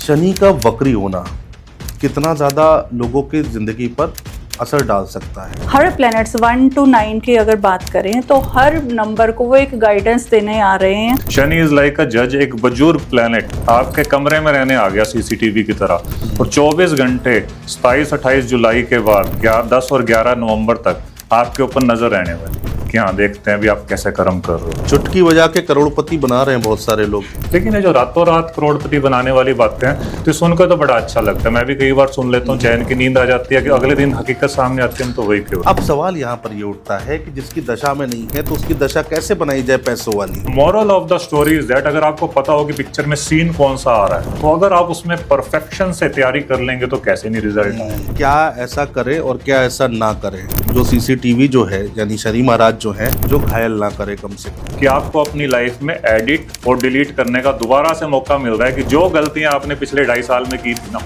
शनि का वक्री होना कितना ज़्यादा लोगों की ज़िंदगी पर असर डाल सकता है? हर प्लैनेट्स 1 to 9 की अगर बात करें तो हर नंबर को वो एक गाइडेंस देने आ रहे हैं। शनि इज लाइक अ जज, एक बुजुर्ग प्लेनेट आपके कमरे में रहने आ गया सीसीटीवी की तरह, और 24 घंटे 27-28 जुलाई के बाद 10 और 11 नवंबर तक आपके ऊपर नजर रहने वाली कि हाँ देखते हैं भी आप कैसे कर्म कर रहे हो। चुटकी बजा के करोड़पति बना रहे हैं बहुत सारे लोग। लेकिन ये जो रातों रात करोड़पति बनाने वाली बातें हैं तो सुनकर तो बड़ा अच्छा लगता है। मैं भी कई बार सुन लेता हूँ, चैन की नींद आ जाती है कि अगले दिन हकीकत सामने आती है, हम तो वही क्यों। अब सवाल यहाँ पर ये उठता है कि जिसकी दशा में नहीं है तो उसकी दशा कैसे बनाई जाए पैसों वाली? Moral of the story is that अगर आपको पता हो कि पिक्चर में सीन कौन सा आ रहा है तो अगर आप उसमें परफेक्शन से तैयारी कर लेंगे तो कैसे नहीं रिजल्ट आए। क्या ऐसा करे और क्या ऐसा ना करे जो सीसीटीवी जो है यानी शनि महाराज जो है जो घायल ना करे कम से कम। कि आपको अपनी लाइफ में एडिट और डिलीट करने का दोबारा से मौका मिल रहा है कि जो गलतियां आपने पिछले 2.5 साल में की थी ना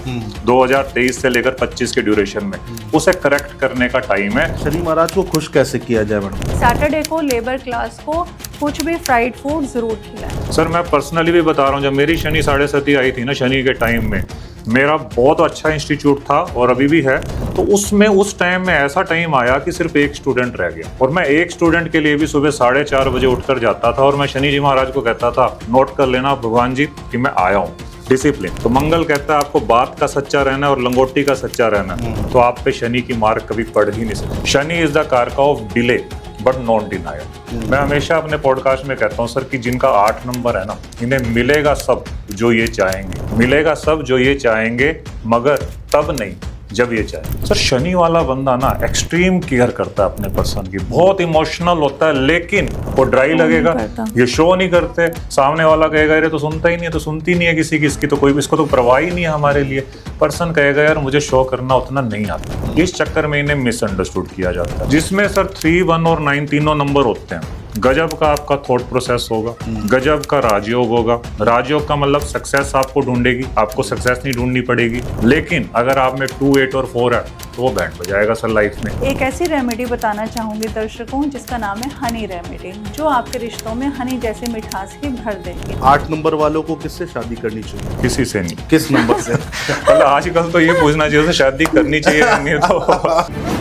2023 से लेकर 25 के ड्यूरेशन में, उसे करेक्ट करने का टाइम है। शनि महाराज को खुश कैसे किया जाए मैडम? सैटरडे को लेबर क्लास को कुछ भी फ्राइड फूड जरूर खिलाएं। सर मैं पर्सनली भी बता रहा हूँ, जब मेरी शनि 7.5 आई थी ना, शनि के टाइम में मेरा बहुत अच्छा इंस्टीट्यूट था और अभी भी है, तो उसमें उस टाइम में ऐसा टाइम आया कि सिर्फ एक स्टूडेंट रह गया, और मैं एक स्टूडेंट के लिए भी सुबह 4:30 बजे उठकर जाता था और मैं शनि जी महाराज को कहता था नोट कर लेना भगवान जी कि मैं आया हूँ। डिसिप्लिन तो मंगल कहता है आपको बात का सच्चा रहना है और लंगोटी का सच्चा रहना है, तो आप पे शनि की मार कभी पड़ ही नहीं सकती। शनि इज द कारक of delay but non denial. मैं हमेशा अपने पॉडकास्ट में कहता हूँ सर कि जिनका 8 नंबर है ना, इन्हें मिलेगा सब जो ये चाहेंगे, मिलेगा सब जो ये चाहेंगे, मगर तब नहीं जब ये चाहे। सर शनि वाला बंदा ना एक्सट्रीम केयर करता है अपने पर्सन की, बहुत इमोशनल होता है, लेकिन वो ड्राई लगेगा, ये शो नहीं करते। सामने वाला कहेगा अरे तो सुनता ही नहीं है, तो सुनती नहीं है किसी की, इसकी तो कोई, इसको तो परवाह ही नहीं है हमारे लिए। पर्सन कहेगा यार मुझे शो करना उतना नहीं आता, इस चक्कर में इन्हें मिसअंडरस्टूड किया जाता है। जिसमें सर 3, 1 और 9 तीनों नंबर होते हैं। गजब का आपका थॉट प्रोसेस होगा, गजब का राजयोग होगा। राजयोग का मतलब सक्सेस आपको ढूंढेगी, आपको सक्सेस नहीं ढूंढनी पड़ेगी। लेकिन अगर आप में 2, 8 और 4 है तो वो बैंड बजाएगा सर लाइफ में। एक ऐसी रेमेडी बताना चाहूंगी दर्शकों जिसका नाम है हनी रेमेडी, जो आपके रिश्तों में हनी जैसी मिठास की भर देगी। 8 नंबर वालों को किससे शादी करनी चाहिए? किसी से नहीं। किस नंबर से? मतलब आजकल तो ये पूछना चाहिए उसे शादी करनी चाहिए या नहीं तो।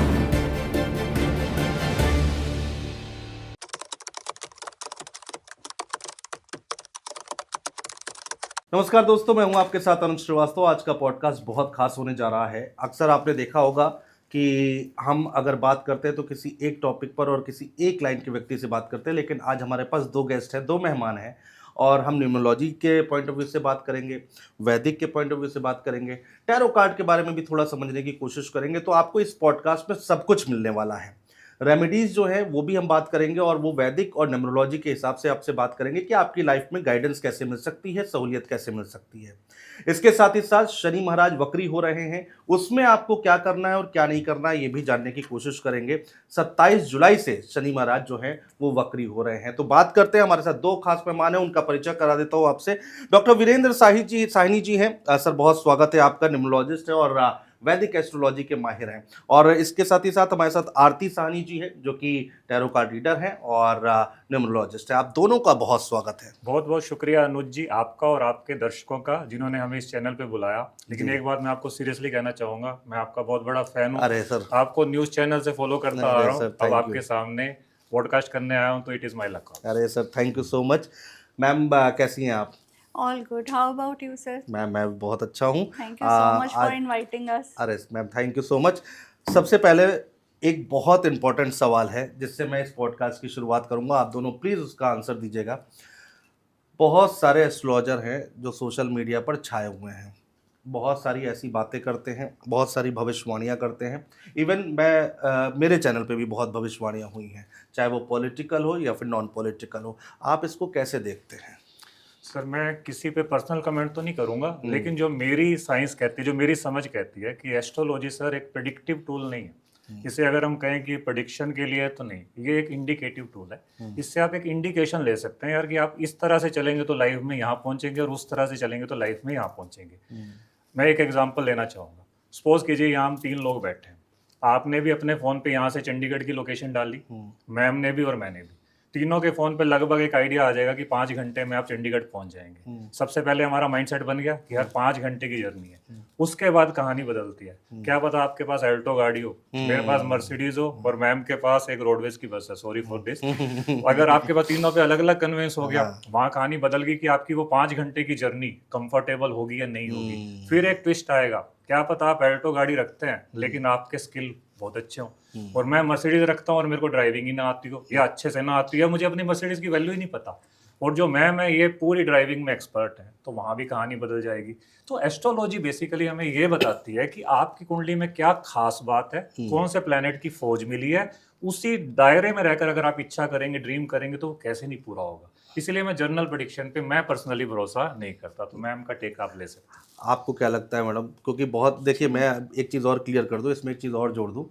नमस्कार दोस्तों, मैं हूं आपके साथ अनुज श्रीवास्तव। आज का पॉडकास्ट बहुत खास होने जा रहा है। अक्सर आपने देखा होगा कि हम अगर बात करते हैं तो किसी एक टॉपिक पर और किसी एक लाइन के व्यक्ति से बात करते हैं, लेकिन आज हमारे पास 2 गेस्ट हैं, 2 मेहमान हैं, और हम न्यूमरोलॉजी के पॉइंट ऑफ व्यू से बात करेंगे, वैदिक के पॉइंट ऑफ व्यू से बात करेंगे, टैरो कार्ड के बारे में भी थोड़ा समझने की कोशिश करेंगे। तो आपको इस पॉडकास्ट में सब कुछ मिलने वाला है। रेमेडीज़ जो है वो भी हम बात करेंगे, और वो वैदिक और न्यूमरोलॉजी के हिसाब से आपसे बात करेंगे कि आपकी लाइफ में गाइडेंस कैसे मिल सकती है, सहूलियत कैसे मिल सकती है। इसके साथ ही साथ शनि महाराज वक्री हो रहे हैं, उसमें आपको क्या करना है और क्या नहीं करना है ये भी जानने की कोशिश करेंगे। 27 जुलाई से शनि महाराज जो हैं वो वक्री हो रहे हैं। तो बात करते हैं, हमारे साथ 2 खास मेहमान हैं, उनका परिचय करा देता हूँ आपसे। डॉक्टर वीरेंद्र साहिनी जी हैं। सर बहुत स्वागत है आपका। न्यूमरोलॉजिस्ट है और वैदिक एस्ट्रोलॉजी के माहिर हैं। और इसके साथ ही साथ हमारे साथ आरती साहनी जी हैं, जो कि टैरो कार्ड रीडर हैं और न्यूमरोलॉजिस्ट है। आप दोनों का बहुत स्वागत है। बहुत बहुत शुक्रिया अनुज जी, आपका और आपके दर्शकों का जिन्होंने हमें इस चैनल पे बुलाया। लेकिन एक बात मैं आपको सीरियसली कहना चाहूंगा, मैं आपका बहुत बड़ा फैन हूँ। अरे सर, आपको न्यूज़ चैनल से फॉलो करता आ रहा हूँ, अब आपके सामने पॉडकास्ट करने आया हूँ तो इट इज़ माय लक। अरे sir, thank you so much. Ma'am कैसी हैं आप? All good, how about you sir? मैं बहुत अच्छा हूँ। Thank you so much for inviting us. अरे ma'am, thank you so much. सबसे पहले एक बहुत इंपॉर्टेंट सवाल है जिससे मैं इस पॉडकास्ट की शुरुआत करूंगा, आप दोनों प्लीज़ उसका आंसर दीजिएगा। बहुत सारे एस्ट्रोलॉजर हैं जो सोशल मीडिया पर छाए हुए हैं, बहुत सारी ऐसी बातें करते हैं, बहुत सारी भविष्यवाणियां करते हैं। इवन मेरे चैनल पे भी बहुत भविष्यवाणियां हुई हैं, चाहे वो पॉलिटिकल हो या फिर नॉन पॉलिटिकल हो। आप इसको कैसे देखते हैं? सर मैं किसी पे पर्सनल कमेंट तो नहीं करूंगा, लेकिन जो मेरी साइंस कहती है, जो मेरी समझ कहती है कि एस्ट्रोलॉजी सर एक प्रेडिक्टिव टूल नहीं है। इसे अगर हम कहें कि प्रेडिक्शन के लिए तो नहीं, ये एक इंडिकेटिव टूल है। इससे आप एक इंडिकेशन ले सकते हैं यार कि आप इस तरह से चलेंगे तो लाइफ में यहाँ पहुंचेंगे और उस तरह से चलेंगे तो लाइफ में यहाँ पहुंचेंगे। मैं एक एग्जांपल लेना चाहूँगा। सपोज कीजिए यहाँ हम 3 लोग बैठे हैं, आपने भी अपने फ़ोन पे यहाँ से चंडीगढ़ की लोकेशन डाली, मैम ने भी और मैंने भी। तीनों के फोन पे लगभग एक आइडिया आ जाएगा कि 5 घंटे में आप चंडीगढ़ पहुंच जाएंगे। सबसे पहले हमारा माइंडसेट बन गया कि यार 5 घंटे की जर्नी है। उसके बाद कहानी बदलती है। क्या पता आपके पास अल्टो गाड़ी हो, मेरे पास मर्सिडीज हो और मैम के पास एक रोडवेज की बस है, सॉरी फॉर दिस। अगर आपके पास तीनों पे अलग अलग कन्वेंस हो गया, वहां कहानी बदल गई कि आपकी वो 5 घंटे की जर्नी कंफर्टेबल होगी या नहीं होगी। फिर एक ट्विस्ट आएगा, क्या पता आप अल्टो गाड़ी रखते हैं लेकिन आपके स्किल बहुत अच्छे हों, और मैं मर्सिडीज रखता हूँ और मेरे को ड्राइविंग ही ना आती हो या अच्छे से ना आती है, मुझे अपनी मर्सिडीज की वैल्यू ही नहीं पता, और जो मैम है ये पूरी ड्राइविंग में एक्सपर्ट है, तो वहां भी कहानी बदल जाएगी। तो एस्ट्रोलॉजी बेसिकली हमें ये बताती है कि आपकी कुंडली में क्या खास बात है, कौन से प्लेनेट की फौज मिली है, उसी दायरे में रहकर अगर आप इच्छा करेंगे, ड्रीम करेंगे, तो वो कैसे नहीं पूरा होगा। इसलिए मैं जर्नल प्रेडिक्शन पे मैं पर्सनली भरोसा नहीं करता। तो मैम का टेक आप ले सकते हैं। आपको क्या लगता है मैडम? क्योंकि बहुत, देखिए मैं एक चीज़ और क्लियर कर दूं, इसमें एक चीज़ और जोड़ दूं।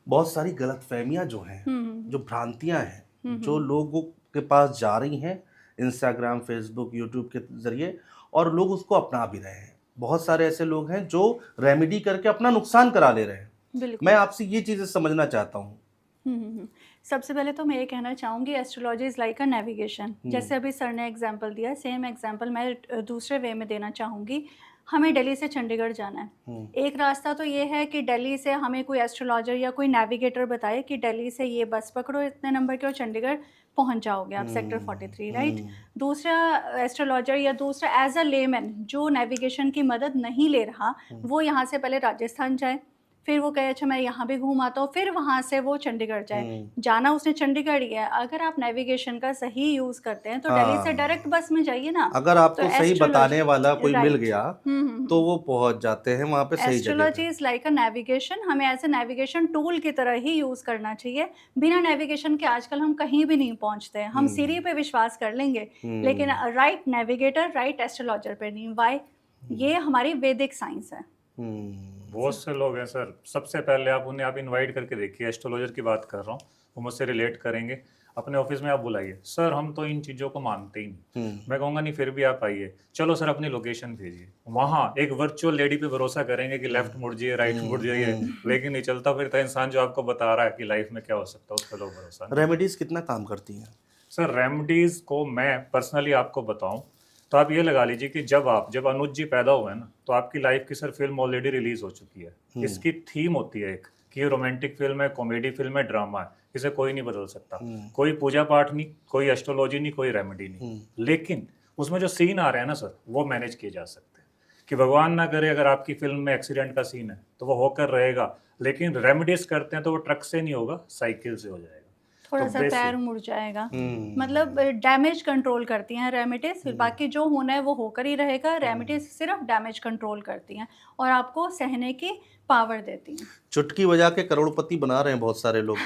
बहुत सारी गलतफहमियां जो हैं, जो भ्रांतियां हैं, जो लोगों के पास जा रही हैं इंस्टाग्राम, फेसबुक, यूट्यूब के ज़रिए, और लोग उसको अपना भी रहे हैं। बहुत सारे ऐसे लोग हैं जो रेमेडी करके अपना नुकसान करा ले रहे हैं। बिल्कुल। मैं आपसे ये चीज़ें समझना चाहता हूँ। सबसे पहले तो मैं ये कहना चाहूँगी, astrology is like a navigation. जैसे अभी सर ने एग्जांपल दिया, सेम एग्जांपल मैं दूसरे वे में देना चाहूँगी। हमें दिल्ली से चंडीगढ़ जाना है। एक रास्ता तो ये है कि दिल्ली से हमें कोई एस्ट्रोलॉजर या कोई नेविगेटर बताए कि दिल्ली से ये बस पकड़ो इतने नंबर के और चंडीगढ़ पहुंच जाओगे आप सेक्टर 43, राइट। दूसरा एस्ट्रोलॉजर या दूसरा एज अ लेमैन जो नेविगेशन की मदद नहीं ले रहा, वो यहाँ से पहले राजस्थान जाए, फिर वो कहे अच्छा मैं यहाँ भी घूम आता हूँ, फिर वहाँ से वो चंडीगढ़ जाए। जाना उसने चंडीगढ़ ही है। अगर आप नेविगेशन का सही यूज़ करते हैं तो दिल्ली से डायरेक्ट बस में जाइए ना। अगर आपको सही बताने वाला कोई मिल गया तो वो पहुंच जाते हैं वहाँ पे सही जगह astrology is like a navigation. हमें ऐसे नेविगेशन टूल की तरह ही यूज़ करना चाहिए। बिना नेविगेशन के आजकल हम कहीं भी नहीं पहुँचते हैं। हम सीरी पे विश्वास कर लेंगे लेकिन राइट नेविगेटर, राइट एस्ट्रोलॉजर पे नहीं। वाई? ये हमारी वैदिक साइंस है। बहुत से लोग हैं सर, सबसे पहले आप उन्हें आप इनवाइट करके देखिए। एस्ट्रोलॉजर की बात कर रहा हूँ, वो मुझसे रिलेट करेंगे। अपने ऑफिस में आप बुलाइए, सर हम तो इन चीज़ों को मानते ही नहीं। मैं कहूँगा नहीं, फिर भी आप आइए, चलो सर अपनी लोकेशन भेजिए। वहाँ एक वर्चुअल लेडी पे भरोसा करेंगे कि लेफ्ट मुड़ जाइए, राइट मुड़ जाइए, लेकिन नहीं चलता फिरता इंसान जो आपको बता रहा है कि लाइफ में क्या हो सकता है, उस पर लोग भरोसा नहीं। रेमेडीज कितना काम करती हैं सर? रेमेडीज को मैं पर्सनली आपको बताऊं तो आप ये लगा लीजिए कि जब अनुज जी पैदा हुए ना, तो आपकी लाइफ की सर फिल्म ऑलरेडी रिलीज हो चुकी है। इसकी थीम होती है एक कि ये रोमांटिक फिल्म है, कॉमेडी फिल्म है, ड्रामा है, इसे कोई नहीं बदल सकता। कोई पूजा पाठ नहीं, कोई एस्ट्रोलॉजी नहीं, कोई रेमेडी नहीं, लेकिन उसमें जो सीन आ रहे हैं ना सर, वो मैनेज किए जा सकते हैं। कि भगवान ना करे अगर आपकी फिल्म में एक्सीडेंट का सीन है तो वो होकर रहेगा, लेकिन रेमेडीज करते हैं तो वो ट्रक से नहीं होगा, साइकिल से हो जाएगा, थोड़ा सा पैर मुड़ जाएगा। मतलब डैमेज कंट्रोल करती हैं रेमेडीज। बाकी जो होना है वो होकर ही रहेगा। रेमेडीज सिर्फ डैमेज कंट्रोल करती हैं और आपको सहने की पावर देती हैं। चुटकी बजा के करोड़पति बना रहे हैं बहुत सारे लोग।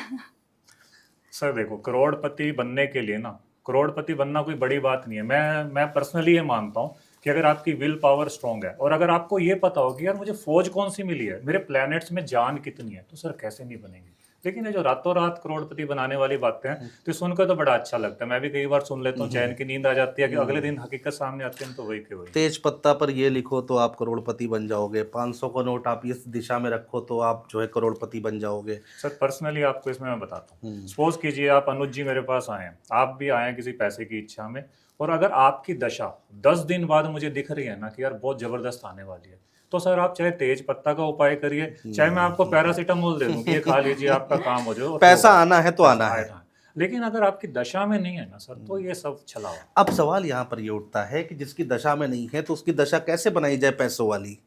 सर देखो, करोड़पति बनने के लिए ना, करोड़पति बनना कोई बड़ी बात नहीं है। मैं पर्सनली ये मानता हूँ कि अगर आपकी विल पावर स्ट्रांग है और अगर आपको ये पता हो कि यार मुझे फौज कौन सी मिली है, मेरे प्लैनेट्स में जान कितनी है, तो सर कैसे नहीं बनेंगे। लेकिन ये जो रातों रात करोड़पति बनाने वाली बातें हैं, तो सुनकर तो बड़ा अच्छा लगता है। मैं भी कई बार सुन लेता हूँ, चैन की नींद आ जाती है कि अगले दिन हकीकत सामने आती है तो वही के वही। तेज पत्ता पर ये लिखो तो आप करोड़पति बन जाओगे, 500 का नोट आप इस दिशा में रखो तो आप जो है करोड़पति बन जाओगे। सर पर्सनली आपको इसमें मैं बताता हूँ। सपोज कीजिए आप अनुज जी मेरे पास आए हैं, आप भी आए हैं किसी पैसे की इच्छा में, और अगर आपकी दशा 10 दिन बाद मुझे दिख रही है ना कि यार बहुत जबरदस्त आने वाली है, तो सर आप चाहे तेज पत्ता का उपाय करिए, चाहे मैं आपको पैरासीटामोल दे दूं कि ये खा लीजिए आपका काम हो जाए। पैसा आना है तो आना है। लेकिन अगर आपकी दशा में नहीं है ना सर, तो ये सब छला हुआ। अब सवाल यहाँ पर ये उठता है कि जिसकी दशा में नहीं है तो उसकी दशा कैसे बनाई जाए पैसों वाली?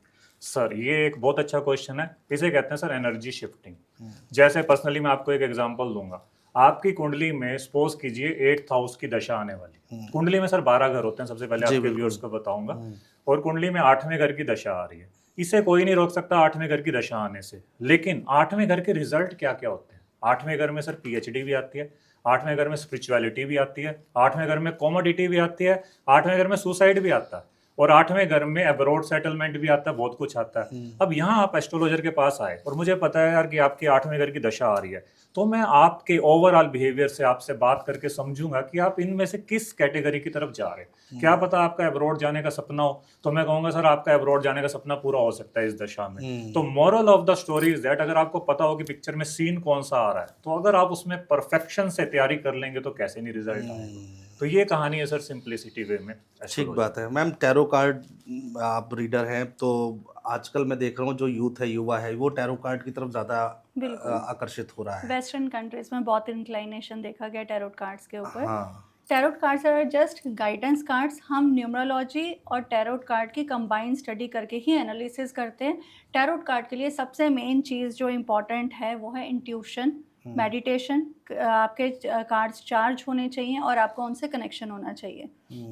सर ये एक बहुत अच्छा क्वेश्चन है। इसे कहते हैं सर एनर्जी शिफ्टिंग। जैसे पर्सनली मैं आपको एक एग्जांपल दूंगा। आपकी कुंडली में सपोज कीजिए 8th हाउस की दशा आने वाली। कुंडली में सर 12 घर होते हैं, सबसे पहले आपके व्यूअर्स को बताऊंगा, और कुंडली में 8वें घर की दशा आ रही है। इसे कोई नहीं रोक सकता 8वें घर की दशा आने से। लेकिन 8वें घर के रिजल्ट क्या क्या होते हैं? 8वें घर में सर पीएचडी भी आती है, 8वें घर में स्पिरिचुअलिटी भी आती है, 8वें घर में कॉमोडिटी भी आती है, 8वें घर में सुसाइड भी आता है, और 8वें घर में अब्रॉड सेटलमेंट भी आता है, बहुत कुछ आता है। अब यहाँ आप एस्ट्रोलॉजर के पास आए और मुझे पता है यार कि आपकी 8वें घर की दशा आ रही है, तो मैं आपके ओवरऑल बिहेवियर से आपसे बात करके समझूंगा कि आप इनमें से किस कैटेगरी की तरफ जा रहे हैं। क्या पता आपका अब्रॉड जाने का सपना हो, तो मैं कहूंगा सर आपका अब्रॉड जाने का सपना पूरा हो सकता है इस दशा में। तो moral of the story is that अगर आपको पता हो कि पिक्चर में सीन कौन सा आ रहा है, तो अगर आप उसमें परफेक्शन से तैयारी कर लेंगे तो कैसे नहीं रिजल्ट आएगा। तो ये कहानी है सर सिंप्लिसिटी वे में। ठीक बात है मैम। टैरो कार्ड आप रीडर हैं, तो आजकल मैं देख रहा हूँ जो यूथ है, युवा है, वो टैरो कार्ड की तरफ ज़्यादा बिल्कुल। आकर्षित हो रहा है। वेस्टर्न कंट्रीज में बहुत इंक्लाइनेशन देखा गया टैरोट कार्ड्स के ऊपर। हाँ, tarot cards are just guidance cards. हम न्यूमरोलॉजी और टैरोट कार्ड की कंबाइंड स्टडी करके ही एनालिसिस करते हैं। टैरोट कार्ड के लिए सबसे मेन चीज़ जो इम्पॉर्टेंट है वो है इंट्यूशन, मेडिटेशन। आपके कार्ड्स चार्ज होने चाहिए और आपको उनसे कनेक्शन होना चाहिए।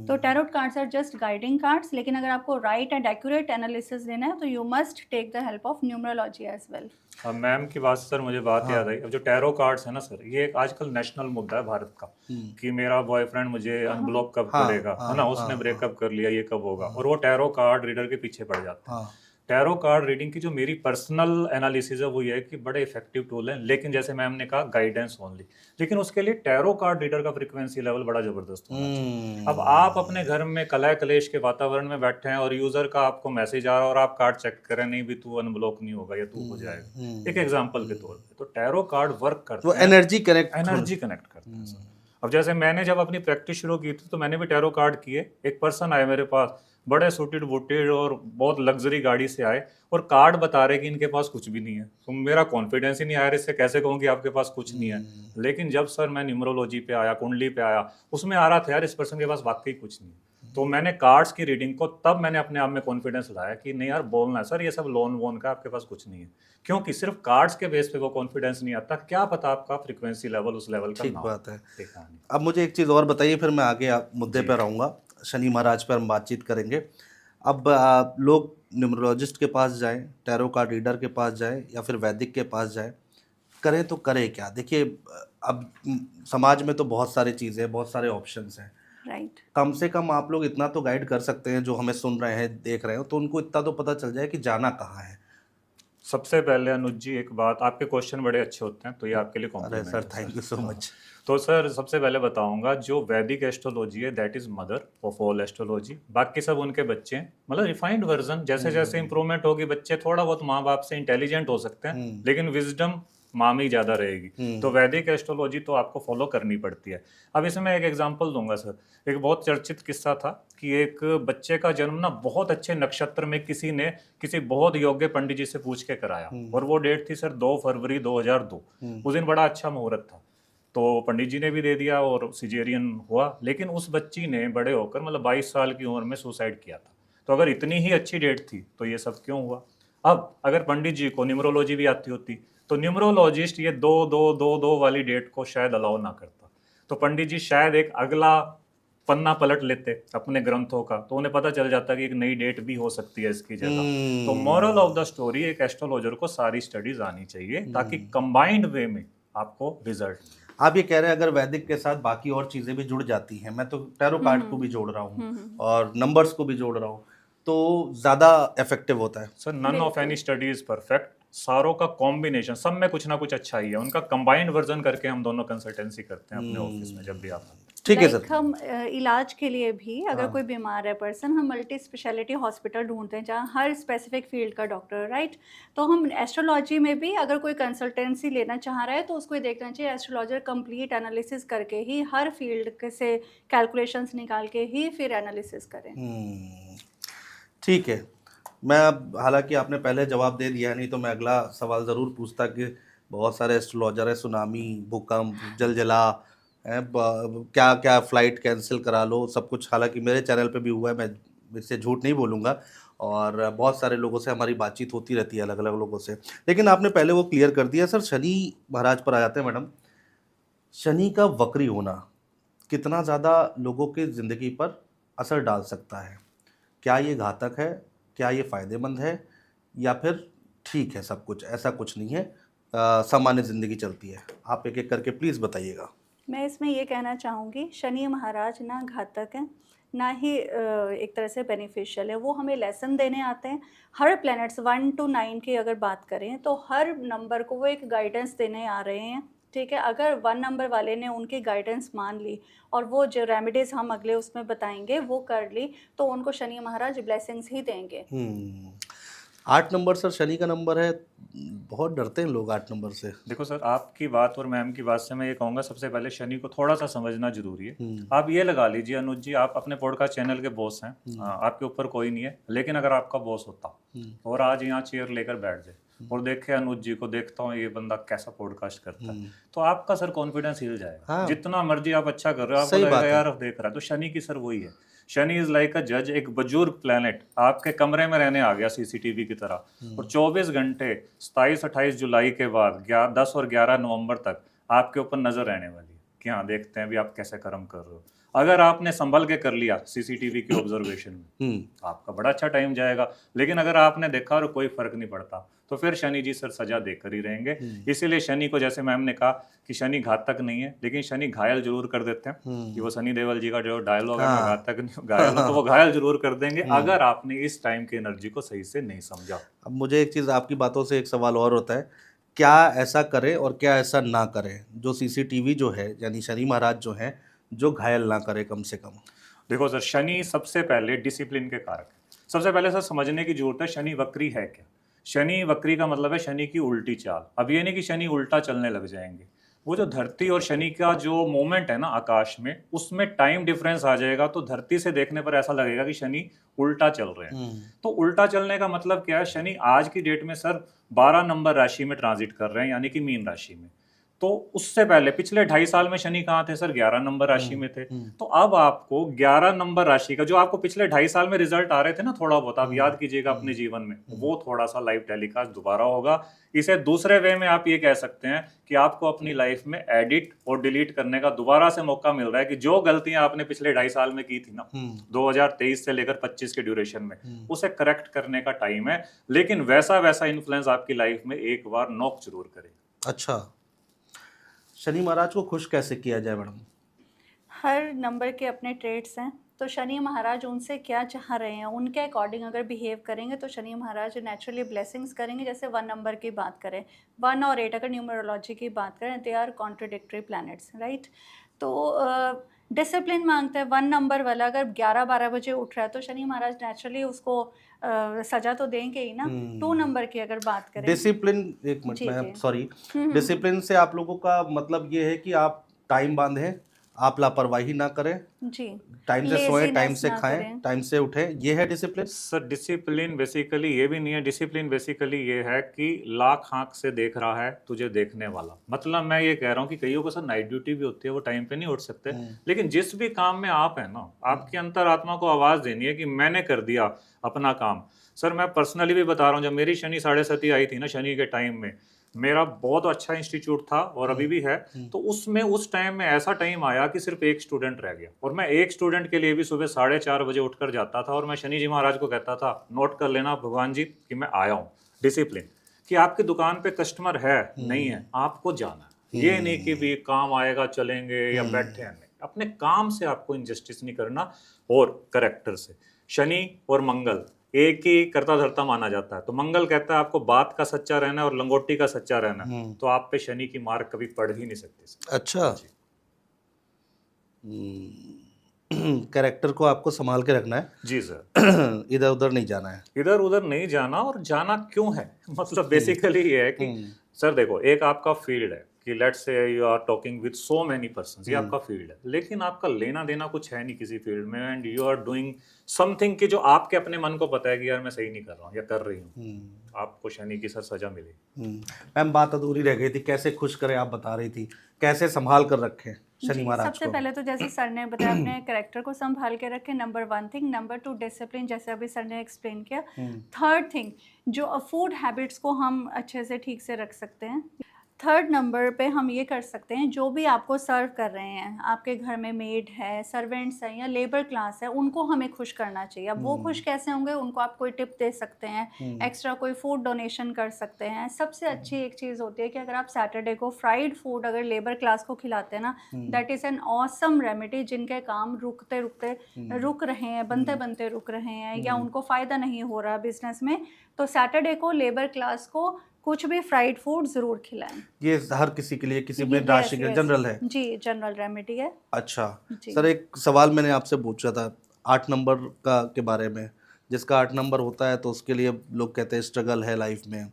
तो tarot cards are just guiding cards, लेकिन अगर आपको राइट एंड एक्यूरेट एनालिसिस लेना है तो you must take the help of numerology as well. अब मैम की बात से सर मुझे बात याद आई। अब जो टैरो कार्ड्स है ना सर, ये एक आजकल नेशनल मुद्दा है भारत का कि मेरा बॉयफ्रेंड मुझे अनब्लॉक कब करेगा, है ना, उसने ब्रेकअप कर लिया, ये कब होगा, और वो टैरो कार्ड रीडर के पीछे पड़ जाता है। टैरो कार्ड रीडिंग की जो मेरी पर्सनल एनालिसिस है वो ये है कि बड़े इफेक्टिव टूल है, लेकिन जैसे मैम ने कहा गाइडेंस ओनली। लेकिन उसके लिए टैरो कार्ड रीडर का फ्रीक्वेंसी लेवल बड़ा जबरदस्त होना चाहिए। अब आप अपने घर में कलह कलेश के वातावरण में बैठे हैं और यूजर का आपको मैसेज आ रहा है और आप कार्ड चेक करें, नहीं भी तू अनब्लॉक नहीं होगा या तू हो जाएगा, एक एग्जाम्पल के तौर पर। तो टैरो कार्ड वर्क करते हैं, एनर्जी कनेक्ट करते हैं सर। अब जैसे मैंने जब अपनी प्रैक्टिस शुरू की थी तो मैंने भी टैरो कार्ड किए। एक पर्सन आए मेरे पास, बड़े सूटेड वुटेड और बहुत लग्जरी गाड़ी से आए और कार्ड बता रहे कि इनके पास कुछ भी नहीं है। तो मेरा कॉन्फिडेंस ही नहीं आया, इससे कैसे कहूँ कि आपके पास कुछ नहीं है। लेकिन जब सर मैं न्यूमरोलॉजी पे आया, कुंडली पे आया, उसमें आ रहा था यार इस पर्सन के पास वाकई कुछ नहीं है। तो मैंने कार्ड्स की रीडिंग को तब मैंने अपने आप में कॉन्फिडेंस लाया कि नहीं यार बोलना है सर, ये सब लोन वोन का आपके पास कुछ नहीं है। क्योंकि सिर्फ कार्ड्स के बेस पे वो कॉन्फिडेंस नहीं आता, क्या पता आपका फ्रिक्वेंसी लेवल उस लेवल का ठीक ना हो। बात है। देखा नहीं। अब मुझे एक चीज़ और बताइए, फिर मैं आगे मुद्दे पर आऊँगा, शनि महाराज पर हम बातचीत करेंगे। अब लोग न्यूमरोलॉजिस्ट के पास जाएं, टैरो कार्ड रीडर के पास जाएं, या फिर वैदिक के पास जाएं, करें तो करें क्या? देखिए अब समाज में तो बहुत सारी चीज़ें, बहुत सारे ऑप्शंस हैं। राइट। कम से कम आप लोग इतना तो गाइड कर सकते हैं, जो हमें सुन रहे हैं, देख रहे हो, तो उनको इतना तो पता चल जाए कि जाना कहाँ है। सबसे पहले अनुज जी एक बात, आपके क्वेश्चन बड़े अच्छे होते हैं तो ये आपके लिए अरे कॉम्प्लीमेंट सर, है थैंक यू सो मच। तो सर सबसे पहले बताऊंगा, जो वैदिक एस्ट्रोलॉजी है that is mother of all astrology. बाकी सब उनके बच्चे हैं, मतलब रिफाइंड वर्जन। जैसे जैसे इंप्रूवमेंट होगी, बच्चे थोड़ा बहुत माँ बाप से इंटेलिजेंट हो सकते हैं, लेकिन विजडम माँ में ही ज़्यादा रहेगी। तो वैदिक एस्ट्रोलॉजी तो आपको फॉलो करनी पड़ती है। अब इसमें एक एग्जांपल दूंगा सर। एक बहुत चर्चित किस्सा था कि एक बच्चे का जन्म ना बहुत अच्छे नक्षत्र में किसी ने किसी बहुत योग्य पंडित जी से पूछ के कराया, और वो डेट थी सर 2 फरवरी 2002। उस दिन बड़ा अच्छा मुहूर्त था, तो पंडित जी ने भी दे दिया और सिजेरियन हुआ। लेकिन उस बच्ची ने बड़े होकर मतलब 22 साल की उम्र में सुसाइड किया था। तो अगर इतनी ही अच्छी डेट थी तो ये सब क्यों हुआ? अब अगर पंडित जी को न्यूमरोलॉजी भी आती होती तो न्यूमरोलॉजिस्ट ये 2-2-2-2 वाली डेट को शायद अलाउ ना करता। तो पंडित जी शायद एक अगला पन्ना पलट लेते अपने ग्रंथों का, तो उन्हें पता चल जाता कि एक नई डेट भी हो सकती है इसकी जगह। तो मॉरल ऑफ द स्टोरी, एक एस्ट्रोलॉजर को सारी स्टडीज आनी चाहिए ताकि कंबाइंड वे में आपको रिजल्ट। आप ये कह रहे हैं अगर वैदिक के साथ बाकी और चीज़ें भी जुड़ जाती हैं, मैं तो टैरो कार्ड को भी जोड़ रहा हूँ और नंबर्स को भी जोड़ रहा हूँ, तो ज़्यादा इफेक्टिव होता है? Sir none of any study is perfect. सारों का कॉम्बिनेशन, सब में कुछ ना कुछ अच्छा ही है, उनका कंबाइंड वर्जन करके हम दोनों कंसल्टेंसी करते हैं अपने ऑफिस में जब भी आप। ठीक है सर। हम इलाज के लिए भी अगर कोई बीमार है पर्सन, हम मल्टी स्पेशलिटी हॉस्पिटल ढूंढते हैं जहाँ हर स्पेसिफिक फील्ड का डॉक्टर, राइट। तो हम एस्ट्रोलॉजी में भी अगर कोई कंसल्टेंसी लेना चाह रहा है तो उसको ये देखना चाहिए एस्ट्रोलॉजर कंप्लीट एनालिसिस करके ही, हर फील्ड से कैलकुलेशंस निकाल के ही फिर एनालिसिस करें। ठीक है। मैं अब, हालांकि आपने पहले जवाब दे दिया, नहीं तो मैं अगला सवाल ज़रूर पूछता कि बहुत सारे एस्ट्रोलॉजर है, सुनामी, भूकंप, जलजला है, क्या क्या फ़्लाइट कैंसिल करा लो, सब कुछ। हालांकि मेरे चैनल पे भी हुआ है, मैं इससे झूठ नहीं बोलूँगा, और बहुत सारे लोगों से हमारी बातचीत होती रहती है, अलग अलग लोगों से। लेकिन आपने पहले वो क्लियर कर दिया। सर शनि महाराज पर आ जाते हैं मैडम। शनि का वक्री होना कितना ज़्यादा लोगों की ज़िंदगी पर असर डाल सकता है? क्या ये घातक है, क्या ये फ़ायदेमंद है, या फिर ठीक है सब कुछ, ऐसा कुछ नहीं है, सामान्य ज़िंदगी चलती है? आप एक एक करके प्लीज़ बताइएगा। मैं इसमें ये कहना चाहूँगी, शनि महाराज ना घातक हैं ना ही एक तरह से बेनिफिशियल है। वो हमें लेसन देने आते हैं। हर प्लैनेट्स 1 to 9 की अगर बात करें तो हर नंबर को वो एक गाइडेंस देने आ रहे हैं, ठीक है। अगर 1 नंबर वाले ने उनकी गाइडेंस मान ली और वो जो रेमेडीज़ हम अगले उसमें बताएंगे वो कर ली, तो उनको शनि महाराज ब्लेसिंग्स ही देंगे। 8 नंबर सर शनि का नंबर है, बहुत डरते हैं लोग 8 नंबर से। देखो सर, आपकी बात और मैम की बात से मैं ये कहूँगा, सबसे पहले शनि को थोड़ा सा समझना जरूरी है। आप ये लगा लीजिए अनुज जी, आप अपने पॉडकास्ट चैनल के बॉस हैं, आपके ऊपर कोई नहीं है, लेकिन अगर आपका बॉस होता और आज यहाँ चेयर लेकर बैठ जाए और देखे अनुज जी को, देखता हूँ ये बंदा कैसा पॉडकास्ट करता है, तो आपका सर कॉन्फिडेंस हिल जाएगा। हाँ। जितना मर्जी आप अच्छा कर रहे हो, आपको सही बात लगेगा है। यार देख रहा है। तो शनि की सर वही है। शनि इज लाइक अ जज, एक बुजुर्ग प्लेनेट आपके कमरे में रहने आ गया सीसीटीवी की तरह, और 24 घंटे 27-28 जुलाई के बाद 10 और 11 नवंबर तक आपके ऊपर नजर रहने वाली है कि हाँ देखते हैं भी आप कैसे कर्म कर रहे हो। अगर आपने संभल के कर लिया सीसीटीवी के ऑब्जर्वेशन में, आपका बड़ा अच्छा टाइम जाएगा। लेकिन अगर आपने देखा और कोई फर्क नहीं पड़ता, तो फिर शनि जी सर सजा देकर ही रहेंगे। इसीलिए शनि को, जैसे मैम ने कहा कि शनि घातक नहीं है, लेकिन शनि घायल जरूर कर देते हैं। कि वो सनी देओल जी का जो डायलॉग है, मैं घातक नहीं घायल हूं, तो वो घायल जरूर कर देंगे अगर आपने इस टाइम की एनर्जी को सही से नहीं समझा। अब मुझे एक चीज़ आपकी बातों से एक सवाल और होता है, क्या ऐसा करें और क्या ऐसा ना करें जो सीसीटीवी जो है, यानी शनि महाराज जो हैं, जो घायल ना करे कम से कम। देखो सर, शनि सबसे पहले डिसिप्लिन के कारक है। सबसे पहले सर समझने की जरूरत है शनि वक्री है क्या। शनि वक्री का मतलब है शनि की उल्टी चाल। अब ये नहीं कि शनि उल्टा चलने लग जाएंगे, वो जो धरती और शनि का जो मोमेंट है ना आकाश में, उसमें टाइम डिफरेंस आ जाएगा, तो धरती से देखने पर ऐसा लगेगा कि शनि उल्टा चल रहे हैं। तो उल्टा चलने का मतलब क्या है, शनि आज की डेट में सर 12 नंबर राशि में ट्रांजिट कर रहे हैं, यानी कि मीन राशि में। तो उससे पहले पिछले 2.5 साल में शनि कहाँ थे सर, 11 नंबर राशि में थे। तो अब आपको 11 नंबर राशि का जो आपको पिछले 2.5 साल में रिजल्ट आ रहे थे ना, थोड़ा बहुत आप याद कीजिएगा अपने जीवन में, वो थोड़ा सा लाइव टेलीकास्ट दोबारा होगा। इसे दूसरे वे में आप ये कह सकते हैं कि आपको अपनी लाइफ में एडिट और डिलीट करने का दोबारा से मौका मिल रहा है, कि जो गलतियां आपने पिछले 2.5 साल में की थी ना, 2023 से लेकर 25 के ड्यूरेशन में, उसे करेक्ट करने का टाइम है। लेकिन वैसा वैसा इन्फ्लुएंस आपकी लाइफ में एक बार नॉक जरूर करेगा। अच्छा, शनि महाराज को खुश कैसे किया जाए मैडम? हर नंबर के अपने ट्रेड्स हैं, तो शनि महाराज उनसे क्या चाह रहे हैं, उनके अकॉर्डिंग अगर बिहेव करेंगे तो शनि महाराज नेचुरली ब्लेसिंग्स करेंगे। जैसे 1 नंबर की बात करें, 1 और 8 अगर न्यूमरोलॉजी की बात करें, they are contradictory planets, right. तो डिसिप्लिन मांगते हैं 1 नंबर वाला। अगर 11-12 बजे उठ रहा है तो शनि महाराज नेचुरली उसको सजा तो देंगे ही ना। 2 नंबर की अगर बात करें, डिसिप्लिन, एक मिनट जी, में जी। सॉरी, डिसिप्लिन से आप लोगों का मतलब ये है कि आप टाइम बांधें, आप लापरवाही ना करें, जी, टाइम से सोएं, टाइम लेजीनेस से ना खाएं, करें। टाइम से उठें, ये है डिसिप्लिन। सर डिसिप्लिन बेसिकली ये भी नहीं है। डिसिप्लिन बेसिकली ये है कि लाख आंख से देख रहा है तुझे देखने वाला। मतलब मैं ये कह रहा हूँ कि कईयों को सर नाइट ड्यूटी भी होती है, वो टाइम पे नहीं उठ सकते, लेकिन जिस भी काम में आप है ना, आपकी अंतरात्मा को आवाज देनी है कि मैंने कर दिया अपना काम। सर मैं पर्सनली भी बता रहा हूँ, जब मेरी शनि 7.5 आई थी ना, शनि के टाइम में मेरा बहुत अच्छा इंस्टीट्यूट था और अभी भी है, तो उसमें उस टाइम में ऐसा टाइम आया कि सिर्फ एक स्टूडेंट रह गया, और मैं एक स्टूडेंट के लिए भी सुबह 4:30 बजे उठकर जाता था, और मैं शनि जी महाराज को कहता था, नोट कर लेना भगवान जी कि मैं आया हूँ। डिसिप्लिन कि आपकी दुकान पे कस्टमर है नहीं है, आपको जाना है। ये नहीं कि भी काम आएगा चलेंगे या बैठे हैं, नहीं, अपने काम से आपको इनजस्टिस नहीं करना, और करेक्टर से। शनि और मंगल एक ही करता धरता माना जाता है, तो मंगल कहता है आपको बात का सच्चा रहना है और लंगोटी का सच्चा रहना है, तो आप पे शनि की मार कभी पड़ ही नहीं सकती। अच्छा, कैरेक्टर को आपको संभाल के रखना है। जी सर। इधर उधर नहीं जाना है। इधर उधर नहीं जाना, और जाना क्यों है मतलब बेसिकली ये है कि सर देखो, एक आपका फील्ड है कि let's say you are talking with so many persons, ये आपका फील्ड है, लेकिन आपका लेना देना कुछ है नहीं किसी फील्ड में, and you are doing something कि जो आपके अपने मन को पता है कि यार मैं सही नहीं कर रहा हूँ या कर रही हूँ, आपको शनि की सर सजा मिलेगी। मैम बात अधूरी रह गई थी, कैसे खुश करें आप बता रही थी, कैसे संभाल कर रखें शनि जी, महाराज सबसे को? पहले तो जैसे सर ने बताया, अपने कैरेक्टर को संभाल के रखें, नंबर 1 थिंग। नंबर 2 डिसिप्लिन, जैसे अभी सर ने एक्सप्लेन किया। 3rd थिंग, जो फूड हैबिट्स को हम अच्छे से ठीक से रख सकते हैं। थर्ड नंबर पे हम ये कर सकते हैं, जो भी आपको सर्व कर रहे हैं, आपके घर में मेड है, सर्वेंट्स हैं या लेबर क्लास है, उनको हमें खुश करना चाहिए। अब वो खुश कैसे होंगे, उनको आप कोई टिप दे सकते हैं, एक्स्ट्रा कोई फूड डोनेशन कर सकते हैं। सबसे अच्छी एक चीज़ होती है कि अगर आप सैटरडे को फ्राइड फूड अगर लेबर क्लास को खिलाते हैं ना, that is an awesome remedy. जिनके काम रुकते रुकते रुक रहे हैं, बनते बनते रुक रहे हैं, या उनको फ़ायदा नहीं हो रहा बिजनेस में, तो सैटरडे को लेबर क्लास को कुछ भी फ्राइड फूड ज़रूर खिलाएं। ये हर किसी के लिए, किसी में Yes, राशि के yes. जनरल है। जी, जनरल रेमेडी है। अच्छा जी। सर, एक सवाल मैंने आपसे पूछा था 8 नंबर का के बारे में। जिसका 8 नंबर होता है तो उसके लिए लोग कहते हैं स्ट्रगल है लाइफ में,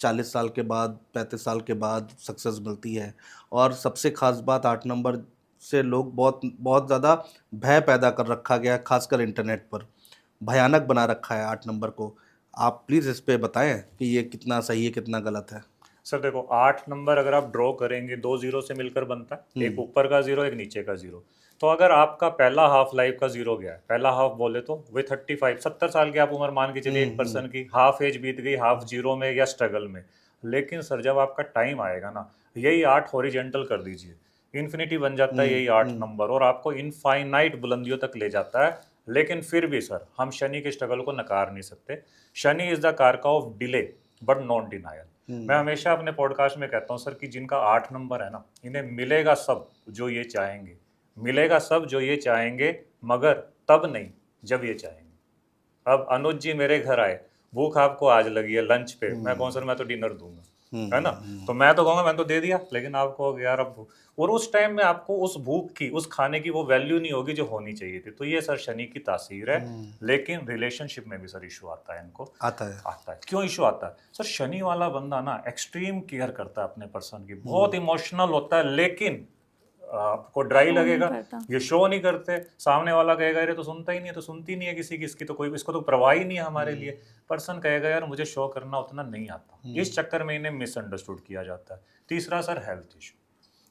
40 साल के बाद 35 साल के बाद सक्सेस मिलती है। और सबसे खास बात 8 नंबर से लोग बहुत बहुत ज़्यादा भय पैदा कर रखा गया है, खासकर इंटरनेट पर भयानक बना रखा है 8 नंबर को। आप प्लीज़ इस पे बताएं कि ये कितना सही है कितना गलत है। सर देखो, 8 नंबर अगर आप ड्रॉ करेंगे 2 जीरो से मिलकर बनता है, एक ऊपर का जीरो एक नीचे का जीरो। तो अगर आपका पहला हाफ लाइफ का जीरो गया है, पहला हाफ बोले तो वे 70 साल की आप उम्र मान के चलिए एक पर्सन की, हाफ एज बीत गई, हाफ जीरो में या स्ट्रगल में। लेकिन सर जब आपका टाइम आएगा ना, यही 8 हॉरिजेंटल कर दीजिए, इन्फिनिटी बन जाता है यही 8 नंबर, और आपको इनफाइनाइट बुलंदियों तक ले जाता है। लेकिन फिर भी सर हम शनि के स्ट्रगल को नकार नहीं सकते। शनि इज द कारका of delay but not denial. मैं हमेशा अपने पॉडकास्ट में कहता हूँ सर कि जिनका 8 नंबर है ना, इन्हें मिलेगा सब जो ये चाहेंगे, मिलेगा सब जो ये चाहेंगे, मगर तब नहीं जब ये चाहेंगे। अब अनुज जी मेरे घर आए, भूख आपको आज लगी है लंच पे, मैं कहूँ सर मैं तो डिनर दूंगा, है ना, तो मैं तो कहूँगा मैंने तो दे दिया, लेकिन आपको हो गया यार अब भूख। और उस टाइम में आपको उस भूख की, उस खाने की वो वैल्यू नहीं होगी जो होनी चाहिए थी। तो ये सर शनि की तासीर है। लेकिन रिलेशनशिप में भी सर इशू आता है, इनको आता है। क्यों इशू आता है सर? शनि वाला बंदा ना एक्सट्रीम केयर करता है अपने पर्सन की, बहुत इमोशनल होता है, लेकिन आपको ड्राई शो नहीं लगेगा, करता। ये शो नहीं करते। सामने वाला कहेगा अरे तो सुनता ही नहीं है, तो सुनती नहीं है किसी की, इसकी तो कोई, इसको तो परवाह ही नहीं है हमारे लिए। पर्सन कहेगा यार मुझे शो करना उतना नहीं आता, इस चक्कर में इन्हें मिसअंडरस्टूड किया जाता है। तीसरा सर हेल्थ इशू।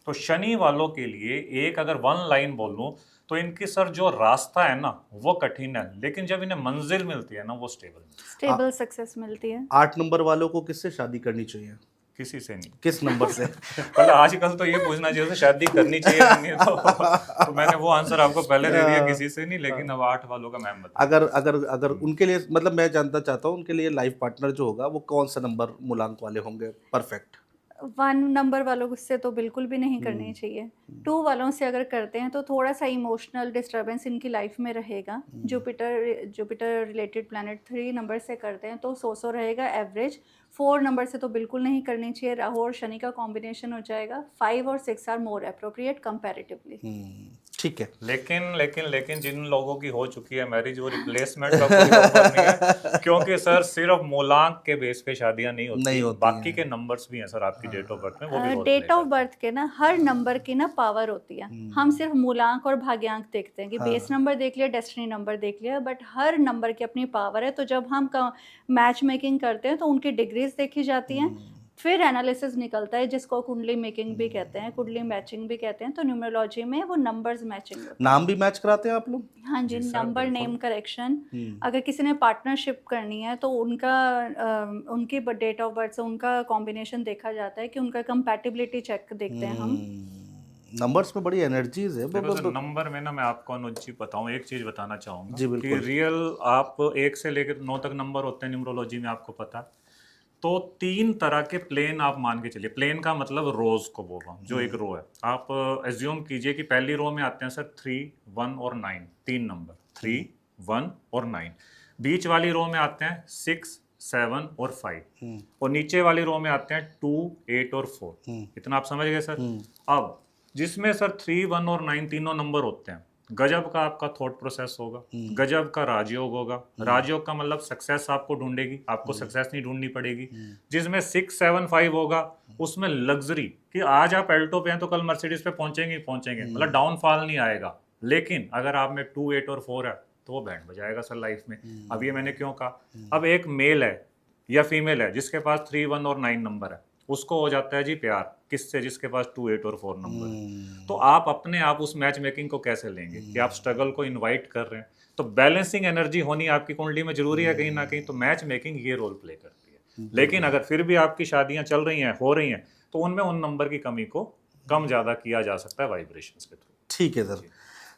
तो शनि वालों के लिए एक अगर वन लाइन बोलूं तो इनकी सर जो रास्ता है ना वो कठिन है, लेकिन जब इन्हें मंजिल मिलती है ना वो स्टेबल सक्सेस मिलती है। 8 नंबर वालों को किससे शादी करनी चाहिए? किसी से नहीं। किस नंबर से? मतलब आजकल तो ये पूछना चाहिए शादी करनी चाहिए कि नहीं, तो मैंने वो आंसर आपको पहले दे दिया, किसी से नहीं। लेकिन अब 8 वालों का मैम बता, अगर उनके लिए, मतलब मैं जानना चाहता हूँ उनके लिए लाइफ पार्टनर जो होगा वो कौन सा नंबर मूलांक वाले होंगे परफेक्ट? 1 नंबर वालों से तो बिल्कुल भी नहीं करनी चाहिए। 2 वालों से अगर करते हैं तो थोड़ा सा इमोशनल डिस्टर्बेंस इनकी लाइफ में रहेगा। जुपिटर रिलेटेड प्लैनेट 3 नंबर से करते हैं तो सो रहेगा एवरेज। 4 नंबर से तो बिल्कुल नहीं करनी चाहिए। राहु और शनि का कॉम्बिनेशन हो जाएगा। 5 और 6 आर मोर अप्रोप्रिएट कंपैरेटिवली। ठीक है। लेकिन जिन लोगों की हो चुकी है मैरिज, वो रिप्लेसमेंट का कोई ऑफर नहीं है, क्योंकि सर सिर्फ मूलांक के बेस पे शादियां नहीं होती, बाकी के नंबर्स भी हैं सर आपकी डेट ऑफ बर्थ में, वो भी बहुत डेट ऑफ बर्थ के ना हर नंबर की ना पावर होती है। हम सिर्फ मूलांक और भाग्यांक देखते हैं कि बेस नंबर देख लिया, डेस्टिनी नंबर देख लिया, बट हर नंबर की अपनी पावर है। तो जब हम मैच मेकिंग करते हैं तो उनकी डिग्रीज देखी जाती हैं, फिर एनालिसिस निकलता है जिसको कुंडली मेकिंग भी कहते हैं, कुंडली मैचिंग भी कहते हैं। तो न्यूमरोलॉजी में वो नंबर्स मैचिंग होते हैं। नाम भी मैच कराते हैं आप लोग? हाँ जी, नंबर नेम करेक्शन। अगर किसी ने पार्टनरशिप करनी है तो उनका उनकी डेट ऑफ बर्थ से उनका कॉम्बिनेशन देखा जाता है कि उनका कंपैटिबिलिटी चेक देखते हैं हम। नंबर्स में बड़ी एनर्जीज है। देखो सर नंबर में ना मैं आपको अनुज जी बताऊं, एक चीज बताना जी, चाहूंगा कि बिल्कुल। रियल आप 1 से लेकर 9 तक नंबर होते हैं न्यूमरोलॉजी में, आपको पता है। तो 3 तरह के प्लेन आप मान के चलिए, प्लेन का मतलब रोज को बोल रहा हूँ, जो एक रो है। आप एज्यूम कीजिए कि पहली रो में आते हैं सर 3, 1 और 9, 3 नंबर 3, 1 और 9। बीच वाली रो में आते हैं 6, 7 और 5, और नीचे वाली रो में आते हैं 2, 8 और 4। इतना आप समझ गए सर? अब जिसमें सर 3, 1 और 9 तीनों नंबर होते हैं, गजब का आपका थॉट प्रोसेस होगा, गजब का राजयोग होगा। राजयोग का मतलब सक्सेस आपको ढूंढेगी, आपको सक्सेस नहीं ढूंढनी पड़ेगी। जिसमें 6, 7, 5 होगा उसमें लग्जरी, कि आज आप एल्टो पे हैं तो कल मर्सिडीज पे पहुंचेंगे, मतलब डाउनफॉल नहीं आएगा। लेकिन अगर आप में 2, 8 और 4 है तो वो बैंड बजाएगा सर लाइफ में। अब ये मैंने क्यों कहा? अब एक मेल है या फीमेल है जिसके पास 3, 1 और 9 नंबर है, उसको हो जाता है जी प्यार किससे? जिसके पास 2, 8 और 4 नंबर है। तो आप अपने आप उस मैच मेकिंग को कैसे लेंगे कि आप स्ट्रगल को इनवाइट कर रहे हैं? तो बैलेंसिंग एनर्जी होनी आपकी कुंडली में जरूरी है कहीं ना कहीं। तो मैच मेकिंग ये रोल प्ले करती है। लेकिन अगर फिर भी आपकी शादियां चल रही हैं, हो रही हैं, तो उनमें उन नंबर की कमी को कम ज़्यादा किया जा सकता है वाइब्रेशंस के थ्रू। ठीक है सर।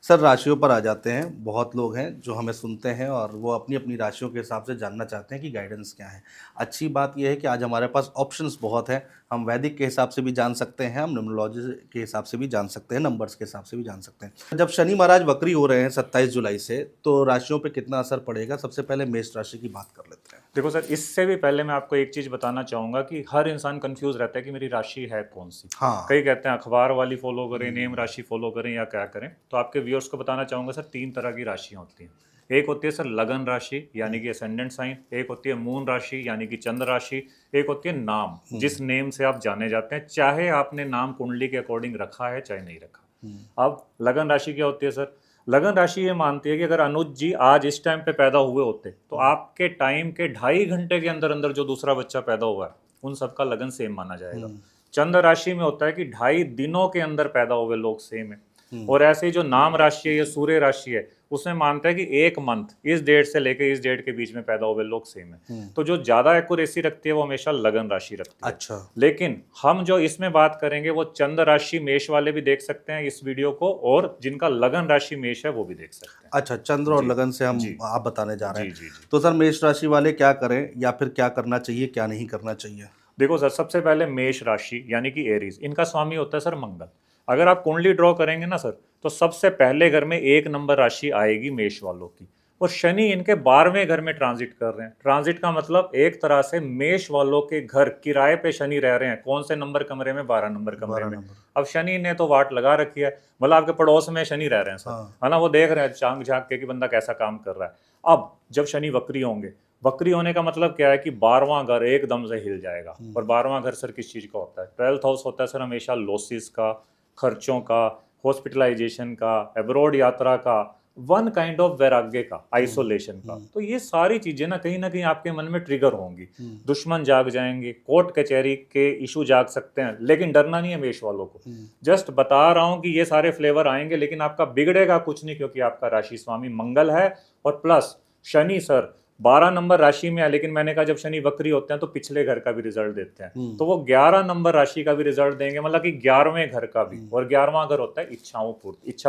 सर राशियों पर आ जाते हैं। बहुत लोग हैं जो हमें सुनते हैं और वो अपनी अपनी राशियों के हिसाब से जानना चाहते हैं कि गाइडेंस क्या है। अच्छी बात यह है कि आज हमारे पास ऑप्शंस बहुत हैं। हम वैदिक के हिसाब से भी जान सकते हैं, हम न्यूमरोलॉजी के हिसाब से भी जान सकते हैं, नंबर्स के हिसाब से भी जान सकते हैं। जब शनि महाराज वक्री हो रहे हैं 27 जुलाई से, तो राशियों पे कितना असर पड़ेगा? सबसे पहले मेष राशि की बात कर लेते हैं। देखो सर, इससे भी पहले मैं आपको एक चीज़ बताना चाहूँगा कि हर इंसान कंफ्यूज रहता है कि मेरी राशि है कौन सी। हाँ। कई कहते हैं अखबार वाली फॉलो करें, नेम राशि फॉलो करें या क्या करें। तो आपके व्यूअर्स को बताना चाहूँगा सर, 3 तरह की राशियाँ होती हैं। एक होती है सर लगन राशि यानी कि असेंडेंट साइन, एक होती है मून राशि यानी कि चंद्र राशि, एक होती है नाम, जिस नेम से आप जाने जाते हैं, चाहे आपने नाम कुंडली के अकॉर्डिंग रखा है चाहे नहीं रखा। अब लगन राशि क्या होती है सर? लगन राशि ये मानती है कि अगर अनुज जी आज इस टाइम पे पैदा हुए होते तो आपके टाइम के 2.5 घंटे के अंदर अंदर जो दूसरा बच्चा पैदा हुआ है उन सबका लगन सेम माना जाएगा। चंद्र राशि में होता है कि 2.5 दिनों के अंदर पैदा हुए लोग सेम है। और ऐसे ही जो नाम राशि है या सूर्य राशि है उसमें मानता है कि एक मंथ इस डेट से लेके इस डेट के बीच में पैदा हुए लोग सेम है। तो जो ज्यादा एक्यूरेसी रखती है वो हमेशा लगन राशि रखती है। अच्छा। लेकिन हम जो इसमें बात करेंगे वो चंद्र राशि मेष वाले भी देख सकते हैं इस वीडियो को, और जिनका लगन राशि मेष है वो भी देख सकते हैं। अच्छा, चंद्र और लगन से हम जी। आप बताने जा रहे हैं। जी, जी, जी। तो सर मेष राशि वाले क्या करें या फिर क्या करना चाहिए, क्या नहीं करना चाहिए? देखो सर, सबसे पहले मेष राशि यानी कि एरीज, इनका स्वामी होता है सर मंगल। अगर आप कुंडली ड्रॉ करेंगे ना सर, तो सबसे पहले घर में 1 नंबर राशि आएगी मेष वालों की। और शनि इनके 12वें घर में ट्रांजिट कर रहे हैं। ट्रांजिट का मतलब एक तरह से मेष वालों के घर किराए पे शनि रह रहे हैं। कौन से नंबर कमरे में? 12 नंबर कमरे में। अब शनि ने तो वाट लगा रखी है, मतलब आपके पड़ोस में शनि रह रहे हैं सर, है ना। वो देख रहे हैं झांक झांक के कि बंदा कैसा काम कर रहा है। अब जब शनि वक्री होंगे, वक्री होने का मतलब क्या है कि 12वां घर एकदम से हिल जाएगा। और 12वां घर सर किस चीज का होता है? 12th हाउस होता है सर हमेशा लॉसेस का, खर्चों का, हॉस्पिटलाइजेशन का, अब्रॉड यात्रा का, वन काइंड ऑफ वैराग्य का, आइसोलेशन का। तो ये सारी चीजें ना कहीं आपके मन में ट्रिगर होंगी। दुश्मन जाग जाएंगे, कोर्ट कचहरी के इशू जाग सकते हैं, लेकिन डरना नहीं है मेष वालों को। जस्ट बता रहा हूं कि ये सारे फ्लेवर आएंगे, लेकिन आपका बिगड़ेगा कुछ नहीं, क्योंकि आपका राशि स्वामी मंगल है। और प्लस शनि सर 12 नंबर राशि में है, लेकिन मैंने कहा जब शनि वक्री होते हैं तो पिछले घर का भी रिजल्ट देते हैं। तो वो 11 नंबर राशि का भी रिजल्ट देंगे, मतलब कि 11वें घर का भी। और 11वां घर होता है इच्छा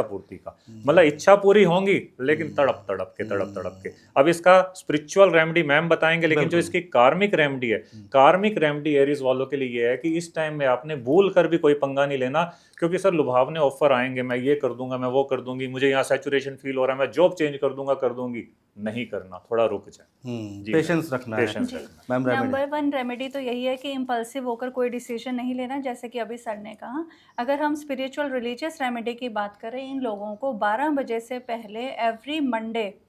पूर्ति का, मतलब इच्छा पूरी होंगी लेकिन तड़प तड़प के। अब इसका स्पिरिचुअल रेमेडी मैम बताएंगे, लेकिन जो इसकी कार्मिक रेमेडी है, कार्मिक रेमेडी एरीज वालों के लिए ये है कि इस टाइम में आपने भूल कर भी कोई पंगा नहीं लेना, क्योंकि सर लुभावने ऑफर आएंगे, मैं ये कर दूंगा, मैं वो कर दूंगी, मुझे यहाँ सैचुरेशन फील हो रहा है, मैं जॉब चेंज कर दूंगा, कर दूंगी। नहीं करना, थोड़ा रुक जाए। पेशेंस रखना है। मैम नंबर 1 रेमेडी तो यही है कि इम्पल्सिव होकर कोई डिसीजन नहीं लेना, जैसे कि अभी सर ने कहा। अगर हम स्पिरिचुअल रिलीजियस रेमेडी की बात करें, इन लोगों को 12 बजे से पहले एवरी मंडे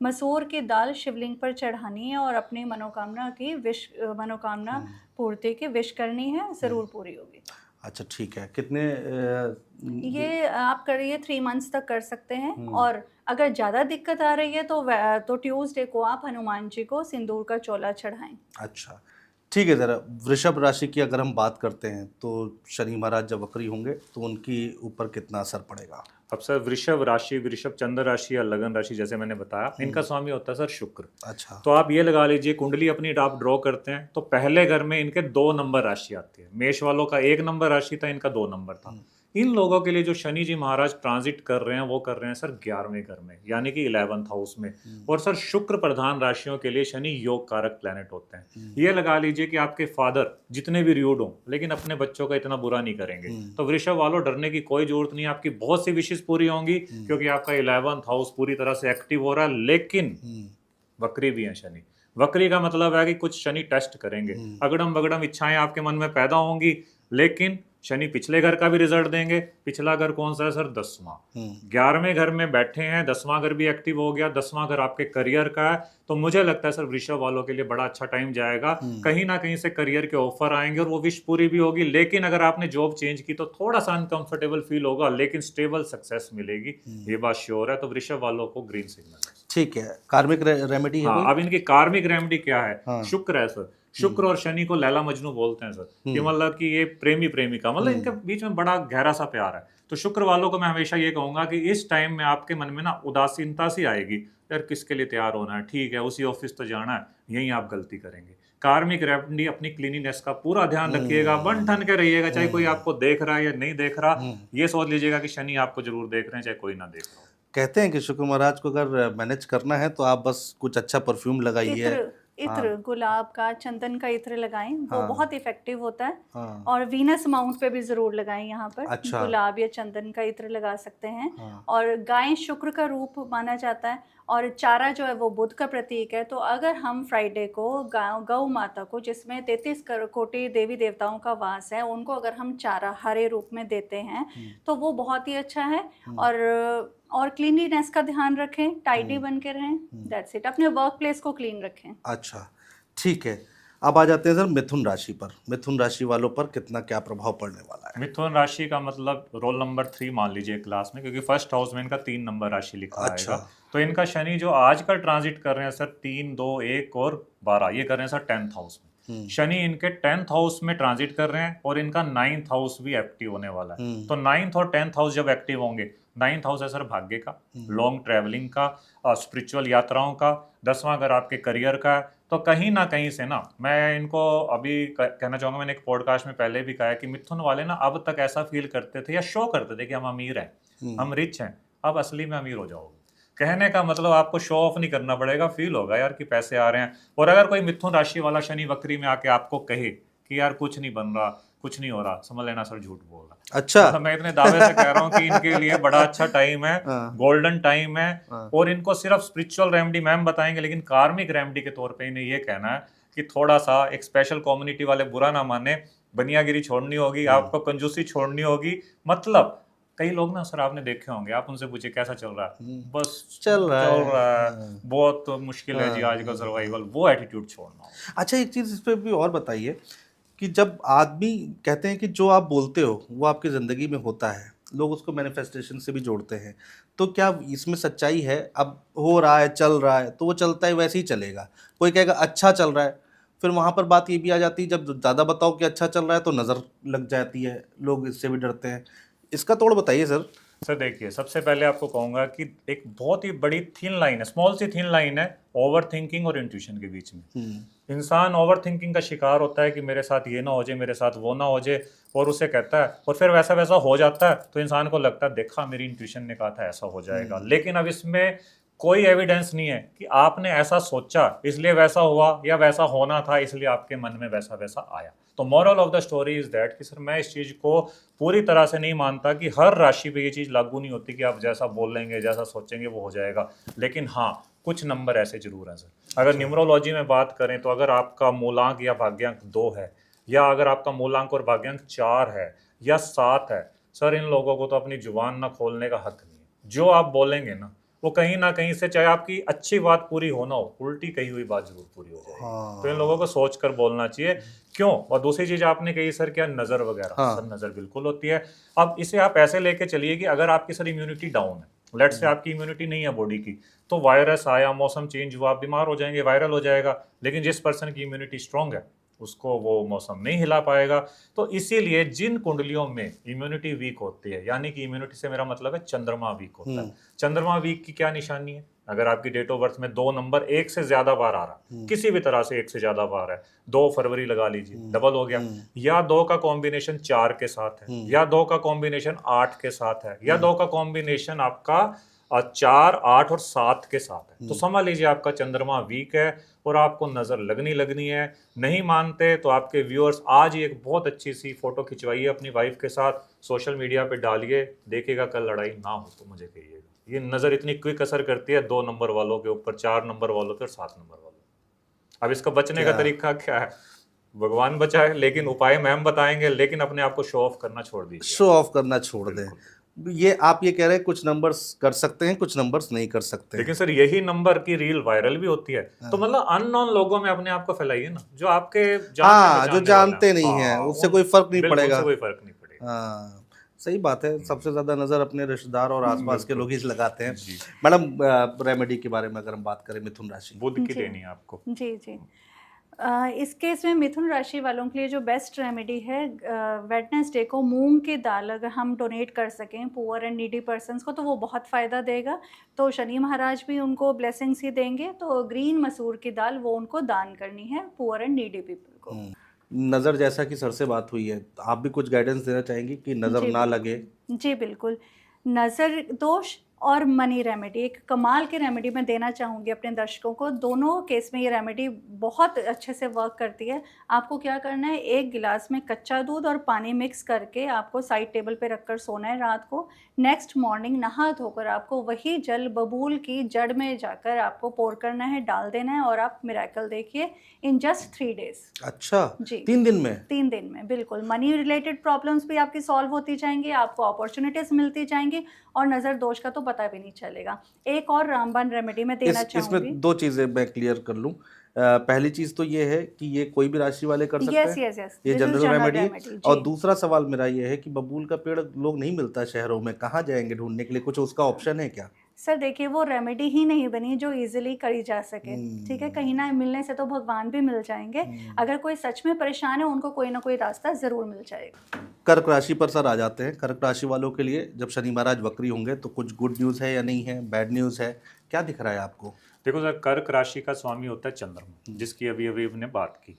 मसूर की दाल शिवलिंग पर चढ़ानी है और अपनी मनोकामना पूर्ति की विश करनी है, ज़रूर पूरी होगी। अच्छा ठीक है। कितने ये आप करिए 3 मंथ्स तक कर सकते हैं। और अगर ज़्यादा दिक्कत आ रही है तो ट्यूसडे को आप हनुमान जी को सिंदूर का चोला चढ़ाएं। अच्छा ठीक है। ज़रा वृषभ राशि की अगर हम बात करते हैं तो शनि महाराज जब वक्री होंगे तो उनकी ऊपर कितना असर पड़ेगा? अब सर वृषभ राशि, वृषभ चंद्र राशि या लगन राशि, जैसे मैंने बताया, इनका स्वामी होता है सर शुक्र। अच्छा। तो आप ये लगा लीजिए, कुंडली अपनी आप ड्रॉ करते हैं तो पहले घर में इनके 2 नंबर राशि आती है। मेष वालों का 1 नंबर राशि था, इनका 2 नंबर था। इन लोगों के लिए जो शनि जी महाराज ट्रांजिट कर रहे हैं वो कर रहे हैं सर 11वें घर में, यानी कि 11th हाउस में। और सर शुक्र प्रधान राशियों के लिए शनि योग कारक प्लैनेट होते हैं। ये लगा लीजिए कि आपके फादर जितने भी र्यूड हो, लेकिन अपने बच्चों का इतना बुरा नहीं करेंगे। तो वृषभ वालों डरने की कोई जरूरत नहीं है, आपकी बहुत सी विशेष पूरी होंगी, क्योंकि आपका 11th हाउस पूरी तरह से एक्टिव हो रहा है। लेकिन वक्री भी है शनि। वक्री का मतलब है कि कुछ शनि टेस्ट करेंगे, अगड़म बगड़म इच्छाएं आपके मन में पैदा होंगी, लेकिन शनि पिछले घर का भी रिजल्ट देंगे। पिछला घर कौन सा है सर? 10वां। 11वें घर में बैठे हैं, 10वां घर भी एक्टिव हो गया, 10वां घर आपके करियर का है। तो मुझे लगता है सर वृषभ वालों के लिए बड़ा अच्छा टाइम जाएगा। कहीं ना कहीं से करियर के ऑफर आएंगे और वो विश पूरी भी होगी। लेकिन अगर आपने जॉब चेंज की तो थोड़ा सा अनकंफर्टेबल फील होगा, लेकिन स्टेबल सक्सेस मिलेगी, ये बात श्योर है। तो वृषभ वालों को ग्रीन सिग्नल। ठीक है। कार्मिक रेमेडी है हाँ, अब इनकी कार्मिक रेमेडी क्या है? हाँ। शुक्र है सर। शुक्र और शनि को लैला मजनू बोलते हैं सर, कि मतलब कि ये प्रेमी प्रेमिका, मतलब इनके बीच में बड़ा गहरा सा प्यार है। तो शुक्र वालों को मैं हमेशा ये कहूंगा कि इस टाइम में आपके मन में ना उदासीनता सी आएगी, यार किसके लिए तैयार होना है, ठीक है उसी ऑफिस तो जाना है, यहीं आप गलती करेंगे। कार्मिक रेमेडी अपनी क्लीनिनेस का पूरा ध्यान रखिएगा, बन ठन के रहिएगा, चाहे कोई आपको देख रहा है या नहीं देख रहा, ये सोच लीजिएगा कि शनि आपको जरूर देख रहे हैं, चाहे कोई ना देख रहा हो। कहते हैं कि शुक्र महाराज को अगर मैनेज करना है तो आप बस कुछ अच्छा परफ्यूम लगाइए। इत्र गुलाब का, चंदन का इत्र लगाएं, वो बहुत इफेक्टिव होता है। हाँ। और वीनस माउंट पे भी जरूर लगाएं, यहाँ पर अच्छा। गुलाब या चंदन का इत्र लगा सकते हैं। हाँ। और गाय शुक्र का रूप माना जाता है और चारा जो है वो बुध का प्रतीक है। तो अगर हम फ्राइडे को गौ माता को, जिसमें 33 कोटि देवी देवताओं का वास है, उनको अगर हम चारा हरे रूप में देते हैं तो वो बहुत ही अच्छा है। और क्लीनलीनेस का ध्यान रखें, टाइडी बन के रहें, दैट्स इट। अपने वर्क प्लेस को क्लीन रखें। अच्छा, ठीक है। अब आ जाते हैं सर मिथुन राशि पर। मिथुन राशि वालों पर कितना क्या प्रभाव पड़ने वाला है? मिथुन राशि का मतलब रोल नंबर 3 मान लीजिए क्लास में, क्योंकि फर्स्ट हाउस में इनका 3 नंबर राशि लिखा अच्छा। आएगा। तो इनका शनि जो आजकल ट्रांजिट कर रहे हैं सर 3, 2, 1 और 12, ये कर रहे हैं सर 10th हाउस में। शनि इनके 10th हाउस में ट्रांजिट कर रहे हैं और इनका 9th हाउस भी एक्टिव होने वाला है। तो 9th और 10th हाउस जब एक्टिव होंगे, 9th हाउस है सर भाग्य का, लॉन्ग ट्रैवलिंग का, स्पिरिचुअल यात्राओं का। 10वां अगर आपके करियर का है, तो कहीं ना कहीं से ना, मैं इनको अभी कहना चाहूंगा, मैंने एक पॉडकास्ट में पहले भी कहा है कि मिथुन वाले ना अब तक ऐसा फील करते थे या शो करते थे कि हम अमीर हैं, हम रिच हैं। अब असली में अमीर हो जाओगे। कहने का मतलब आपको शो ऑफ नहीं करना पड़ेगा, फील होगा यार कि पैसे आ रहे हैं। और अगर कोई मिथुन राशि वाला शनि वक्री में आके आपको कहे कि यार कुछ नहीं बन रहा, कुछ नहीं हो रहा, समझ लेना सर झूठ बोल रहा। अच्छा। मतलब मैं इतने दावे से कह रहा हूँ कि इनके लिए बड़ा अच्छा टाइम है, गोल्डन टाइम है। और इनको सिर्फ स्पिरिचुअल रेमेडी मैम बताएंगे, लेकिन कार्मिक रेमेडी के तौर पे इन्हें ये कहना है कि थोड़ा सा एक स्पेशल कम्युनिटी वाले बुरा ना माने, बनियागिरी छोड़नी होगी, आपको कंजूसी छोड़नी होगी। मतलब कई लोग ना सर आपने देखे होंगे, आप उनसे पूछे कैसा चल रहा है, बस चल रहा है। बहुत मुश्किल है जी आजकल सर्वाइवल, वो एटीट्यूड छोड़ना होगा। अच्छा, एक चीज़ इस पर भी और बताइए कि जब आदमी कहते हैं कि जो आप बोलते हो वो आपकी ज़िंदगी में होता है, लोग उसको मैनिफेस्टेशन से भी जोड़ते हैं, तो क्या इसमें सच्चाई है? अब हो रहा है, चल रहा है, तो वो चलता है वैसे ही चलेगा। कोई कहेगा अच्छा चल रहा है, फिर वहाँ पर बात ये भी आ जाती है जब ज़्यादा बताओ कि अच्छा चल रहा है तो नज़र लग जाती है, लोग इससे भी डरते हैं। इसका थोड़ा बताइए सर। सर देखिए, सबसे पहले आपको कहूंगा कि एक बहुत ही बड़ी थिन लाइन है, स्मॉल सी थिन लाइन है ओवर थिंकिंग और इंट्यूशन के बीच में। इंसान ओवर थिंकिंग का शिकार होता है कि मेरे साथ ये ना हो जाए, मेरे साथ वो ना हो जाए, और उसे कहता है और फिर वैसा वैसा हो जाता है। तो इंसान को लगता है देखा मेरी इंट्यूशन ने कहा था ऐसा हो जाएगा। लेकिन अब इसमें कोई एविडेंस नहीं है कि आपने ऐसा सोचा इसलिए वैसा हुआ, या वैसा होना था इसलिए आपके मन में वैसा वैसा आया। तो moral of the story is that कि सर मैं इस चीज़ को पूरी तरह से नहीं मानता कि हर राशि पे ये चीज़ लागू नहीं होती कि आप जैसा बोलेंगे, जैसा सोचेंगे वो हो जाएगा। लेकिन हाँ, कुछ नंबर ऐसे जरूर हैं सर। अगर न्यूमरोलॉजी में बात करें तो अगर आपका मूलांक या भाग्यांक 2 है, या अगर आपका मूलांक और भाग्यांक 4 है या 7 है, सर इन लोगों को तो अपनी जुबान ना खोलने का हक नहीं है। जो आप बोलेंगे ना वो कहीं ना कहीं से, चाहे आपकी अच्छी बात पूरी हो ना हो, उल्टी कही हुई बात जरूर पूरी हो जाएगी। तो इन लोगों को सोच कर बोलना चाहिए। क्यों? और दूसरी चीज आपने कही सर क्या, नजर वगैरह। सर नजर बिल्कुल होती है। अब इसे आप ऐसे लेके चलिए कि अगर आपकी सर इम्यूनिटी डाउन है, लेट्स से आपकी इम्यूनिटी नहीं है बॉडी की, तो वायरस आया, मौसम चेंज हुआ, आप बीमार हो जाएंगे, वायरल हो जाएगा। लेकिन जिस पर्सन की इम्यूनिटी स्ट्रांग है उसको वो मौसम नहीं हिला पाएगा। तो इसीलिए जिन कुंडलियों में इम्यूनिटी वीक होती है, यानी कि इम्यूनिटी से मेरा मतलब है चंद्रमा वीक होता है। चंद्रमा वीक की क्या निशानी है? अगर आपकी डेट ऑफ बर्थ में 2 नंबर 1 से ज्यादा बार आ रहा, किसी भी तरह से 1 से ज्यादा बार है, 2 फरवरी लगा लीजिए, डबल हो गया, या 2 का कॉम्बिनेशन 4 के साथ है, या 2 का कॉम्बिनेशन 8 के साथ है, या 2 का कॉम्बिनेशन आपका 4, 8 और 7 के साथ है, तो समझ लीजिए आपका चंद्रमा वीक है और आपको नजर लगनी है। नहीं मानते तो आपके व्यूअर्स आज ही एक बहुत अच्छी सी फोटो खिंचवाइए अपनी वाइफ के साथ, सोशल मीडिया पे डालिए, देखिएगा कल लड़ाई ना हो तो मुझे कहिएगा। ये नजर इतनी क्विक असर करती है 2 नंबर वालों के ऊपर, 4 नंबर वालों पे और 7 नंबर वालों पे। अब इसका बचने का तरीका क्या है? भगवान बचाए, लेकिन उपाय मैम बताएंगे, लेकिन अपने आप को शो ऑफ करना छोड़ दीजिए। शो ऑफ करना छोड़ दें। ये आप ये कह रहे हैं कुछ नंबर्स कर सकते हैं, कुछ नंबर्स नहीं कर सकते। लेकिन सर यही नंबर की रील वायरल भी होती है। तो मतलब अननोन लोगों में अपने आप को फैलाइए ना, जो आपके जो जानते नहीं है, उससे कोई फर्क नहीं पड़ेगा। कोई फर्क नहीं पड़ेगा। हाँ, सही बात है। सबसे ज्यादा नजर अपने रिश्तेदार और आसपास के लोग ही लगाते हैं। मैडम, रेमेडी के बारे में अगर हम बात करें मिथुन राशि, बुध की देनी है आपको। जी जी, इस केस में मिथुन राशि वालों के लिए जो बेस्ट रेमेडी है, वेडनेसडे को मूंग की दाल अगर हम डोनेट कर सकें पुअर एंड नीडी पर्सन्स को तो वो बहुत फ़ायदा देगा। तो शनि महाराज भी उनको ब्लेसिंग्स ही देंगे, तो ग्रीन मसूर की दाल वो उनको दान करनी है पुअर एंड नीडी पीपल को। नज़र, जैसा कि सर से बात हुई है, तो आप भी कुछ गाइडेंस देना चाहेंगी कि नज़र जी ना बिल्कुल। लगे? जी बिल्कुल। नज़र दोष और मनी रेमेडी, एक कमाल की रेमेडी मैं देना चाहूँगी अपने दर्शकों को। दोनों केस में ये रेमेडी बहुत अच्छे से वर्क करती है। आपको क्या करना है, 1 गिलास में कच्चा दूध और पानी मिक्स करके आपको साइड टेबल पे रखकर सोना है रात को। नेक्स्ट मॉर्निंग नहा धोकर आपको वही जल बबूल की जड़ में जाकर आपको पोर करना है, डाल देना है और आप मिरेकल देखिए इन जस्ट 3 डेज़। अच्छा, जी। 3 दिन में? 3 दिन में बिल्कुल। मनी रिलेटेड प्रॉब्लम्स भी आपकी सॉल्व होती जाएंगी, आपको अपॉर्चुनिटीज़ मिलती जाएंगी और नज़र दोष का तो पता भी नहीं चलेगा। एक और रामबाण रेमेडी मैं देना चाहूँगी। इसमें 2 चीज़ें मैं क्लियर कर लूँ। पहली चीज़ तो ये है कि ये कोई भी राशि वाले कर सकते यस हैं, यस यस, ये this is general general remedy है। रेमेडी और जी। दूसरा सवाल मेरा ये है कि बबूल का पेड़ लोग नहीं मिलता शहरों में, कहाँ जाएंगे ढूंढने के लिए? कुछ उसका ऑप्शन है क्या? सर देखिए, वो रेमेडी ही नहीं बनी जो इजीली करी जा सके, ठीक है। कहीं ना मिलने से तो भगवान भी मिल जाएंगे। अगर कोई सच में परेशान है उनको कोई ना कोई रास्ता ज़रूर मिल जाएगा। कर्क राशि पर सर आ जाते हैं। कर्क राशि वालों के लिए जब शनि महाराज वक्री होंगे तो कुछ गुड न्यूज़ है या नहीं है, बैड न्यूज़ है, क्या दिख रहा है आपको? देखो सर, कर्क राशि का स्वामी होता है चंद्रमा, जिसकी अभी अभी हमने बात की।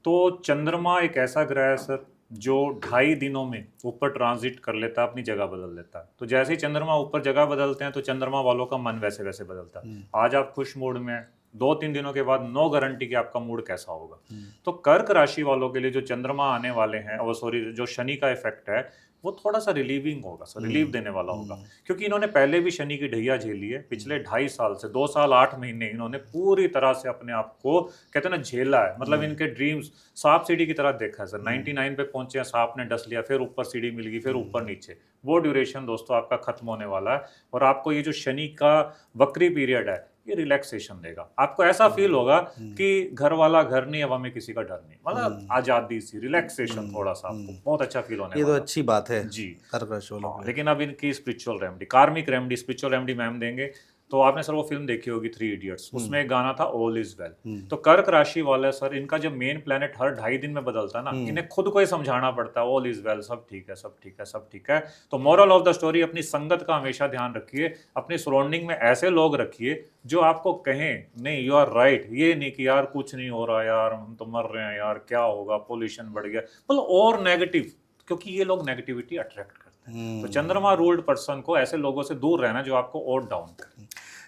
तो चंद्रमा एक ऐसा ग्रह है सर जो 2.5 दिनों में ऊपर ट्रांजिट कर लेता है, अपनी जगह बदल लेता है। तो जैसे ही चंद्रमा ऊपर जगह बदलते हैं तो चंद्रमा वालों का मन वैसे वैसे बदलता है। आज आप खुश मूड में हैं, 2-3 दिनों के बाद नो गारंटी कि आपका मूड कैसा होगा। तो कर्क राशि वालों के लिए जो चंद्रमा आने वाले हैं, और सॉरी जो शनि का इफेक्ट है, वो थोड़ा सा रिलीविंग होगा सर, रिलीफ देने वाला होगा। क्योंकि इन्होंने पहले भी शनि की ढैया झेली है। पिछले 2.5 साल से 2 साल 8 महीने इन्होंने पूरी तरह से अपने आप को कहते हैं ना झेला है। मतलब इनके ड्रीम्स सांप सीढ़ी की तरह देखा है सर। 99 पे पहुंचे हैं, सांप ने डस लिया, फिर ऊपर सीढ़ी मिल गई, फिर ऊपर नीचे। वो ड्यूरेशन दोस्तों आपका खत्म होने वाला है। और आपको ये जो शनि का वक्री पीरियड है, ये रिलैक्सेशन देगा। आपको ऐसा फील होगा कि घर वाला घर नहीं, हवा में किसी का डर नहीं, मतलब आजादी सी, रिलैक्सेशन थोड़ा सा आपको बहुत अच्छा फील होने ये तो वाला है। अच्छी बात है जी। कर्क राशि वालों हाँ, के लिए। लेकिन अब इनकी स्पिरिचुअल रेमेडी, कार्मिक रेमेडी, स्पिरिचुअल रेमेडी मैम देंगे। तो आपने सर वो फिल्म देखी होगी 3 इडियट्स, उसमें एक गाना था ऑल इज वेल। तो कर्क राशि वाले सर, इनका जब मेन प्लेनेट हर 2.5 दिन में बदलता है ना, इन्हें खुद को ही समझाना पड़ता है ऑल इज वेल, सब ठीक है, सब ठीक है, सब ठीक है। तो मोरल ऑफ द स्टोरी, अपनी संगत का हमेशा ध्यान रखिए। अपनी सराउंडिंग में ऐसे लोग रखिए जो आपको कहें नहीं यू आर राइट, ये नहीं कि यार कुछ नहीं हो रहा, यार हम तो मर रहे हैं, यार क्या होगा, पोल्यूशन बढ़ गया, मतलब और नेगेटिव, क्योंकि ये लोग नेगेटिविटी अट्रैक्ट करते हैं। तो चंद्रमा रूल्ड पर्सन को ऐसे लोगों से दूर रहना जो आपको और डाउन करें।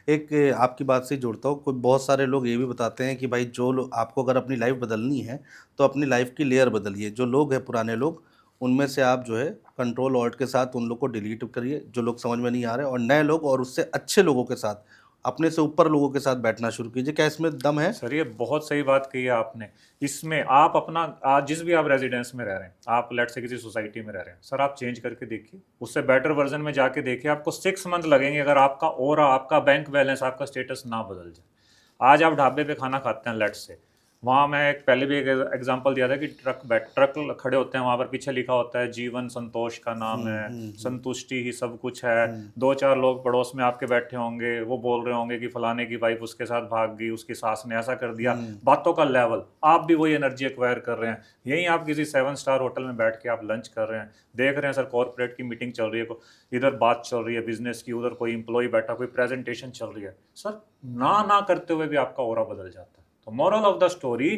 एक आपकी बात से जुड़ता हूँ, कोई बहुत सारे लोग ये भी बताते हैं कि भाई जो लोग, आपको अगर अपनी लाइफ बदलनी है तो अपनी लाइफ की लेयर बदलिए। जो लोग हैं पुराने लोग, उनमें से आप जो है कंट्रोल ऑल्ट के साथ उन लोग को डिलीट करिए जो लोग समझ में नहीं आ रहे, और नए लोग और उससे अच्छे लोगों के साथ, अपने से ऊपर लोगों के साथ बैठना शुरू कीजिए। क्या इसमें दम है? सर ये बहुत सही बात कही है आपने। इसमें आप अपना आज जिस भी आप रेजिडेंस में रह रहे हैं, आप लेट से किसी सोसाइटी में रह रहे हैं सर, आप चेंज करके देखिए, उससे बेटर वर्जन में जाके देखिए। आपको 6 मंथ लगेंगे अगर आपका ऑरा, आपका बैंक बैलेंस, आपका स्टेटस ना बदल जाए। आज आप ढाबे पे खाना खाते हैं लेट से, वहाँ मैं एक पहले भी एक एग्जांपल दिया था कि ट्रक खड़े होते हैं, वहाँ पर पीछे लिखा होता है जीवन संतोष का नाम है, संतुष्टि ही सब कुछ है। 2-4 लोग पड़ोस में आपके बैठे होंगे, वो बोल रहे होंगे कि फलाने की वाइफ उसके साथ भाग गई, उसकी सास ने ऐसा कर दिया। बातों का लेवल, आप भी वही एनर्जी एक्वायर कर रहे हैं। यहीं आप किसी 7 स्टार होटल में बैठ के आप लंच कर रहे हैं, देख रहे हैं सर कॉर्पोरेट की मीटिंग चल रही है, इधर बात चल रही है बिजनेस की, उधर कोई इंप्लॉय बैठा, कोई प्रेजेंटेशन चल रही है सर, ना करते हुए भी आपका ऑरा बदल जाता है। तो मोरल ऑफ द स्टोरी,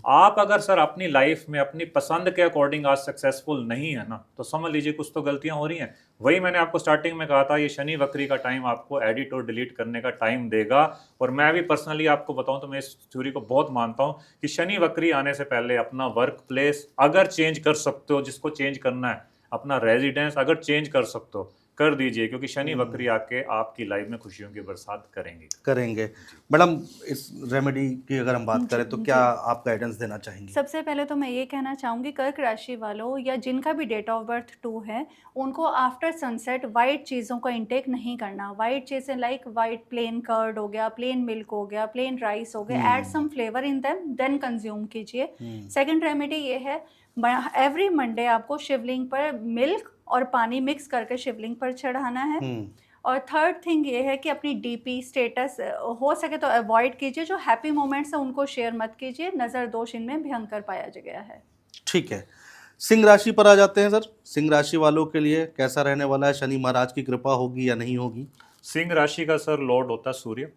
आप अगर सर अपनी लाइफ में अपनी पसंद के अकॉर्डिंग आज सक्सेसफुल नहीं है ना, तो समझ लीजिए कुछ तो गलतियां हो रही हैं। वही मैंने आपको स्टार्टिंग में कहा था, ये शनि वक्री का टाइम आपको एडिट और डिलीट करने का टाइम देगा। और मैं भी पर्सनली आपको बताऊं तो मैं इस थ्योरी को बहुत मानता हूं कि शनि वक्री आने से पहले अपना वर्क प्लेस अगर चेंज कर सकते हो, जिसको चेंज करना है, अपना रेजिडेंस अगर चेंज कर सकते हो कर दीजिए, क्योंकि शनि वक्री आके आपकी लाइफ में खुशियों की बरसात करेंगे। मैडम, इस रेमेडी की अगर हम बात करें तो क्या आप गाइडेंस देना चाहेंगी? सबसे पहले तो मैं ये कहना चाहूँगी, कर्क राशि वालों या जिनका भी डेट ऑफ बर्थ 2 है, उनको आफ्टर सनसेट वाइट चीज़ों का इंटेक नहीं करना। वाइट चीज़ें लाइक वाइट प्लेन कर्ड हो गया, प्लेन मिल्क हो गया, प्लेन राइस हो गया, add some flavour in them, then consume कीजिए। सेकंड रेमेडी ये है, एवरी मंडे आपको शिवलिंग पर मिल्क और पानी मिक्स करके शिवलिंग पर चढ़ाना है। और थर्ड थिंग ये है कि अपनी डीपी स्टेटस हो सके तो अवॉइड कीजिए, जो हैप्पी मोमेंट्स हैं उनको शेयर मत कीजिए, नज़र दोष इनमें भयंकर पाया गया है। ठीक है, सिंह राशि पर आ जाते हैं सर। सिंह राशि वालों के लिए कैसा रहने वाला है? शनि महाराज की कृपा होगी या नहीं होगी? सिंह राशि का सर लॉर्ड होता है सूर्य।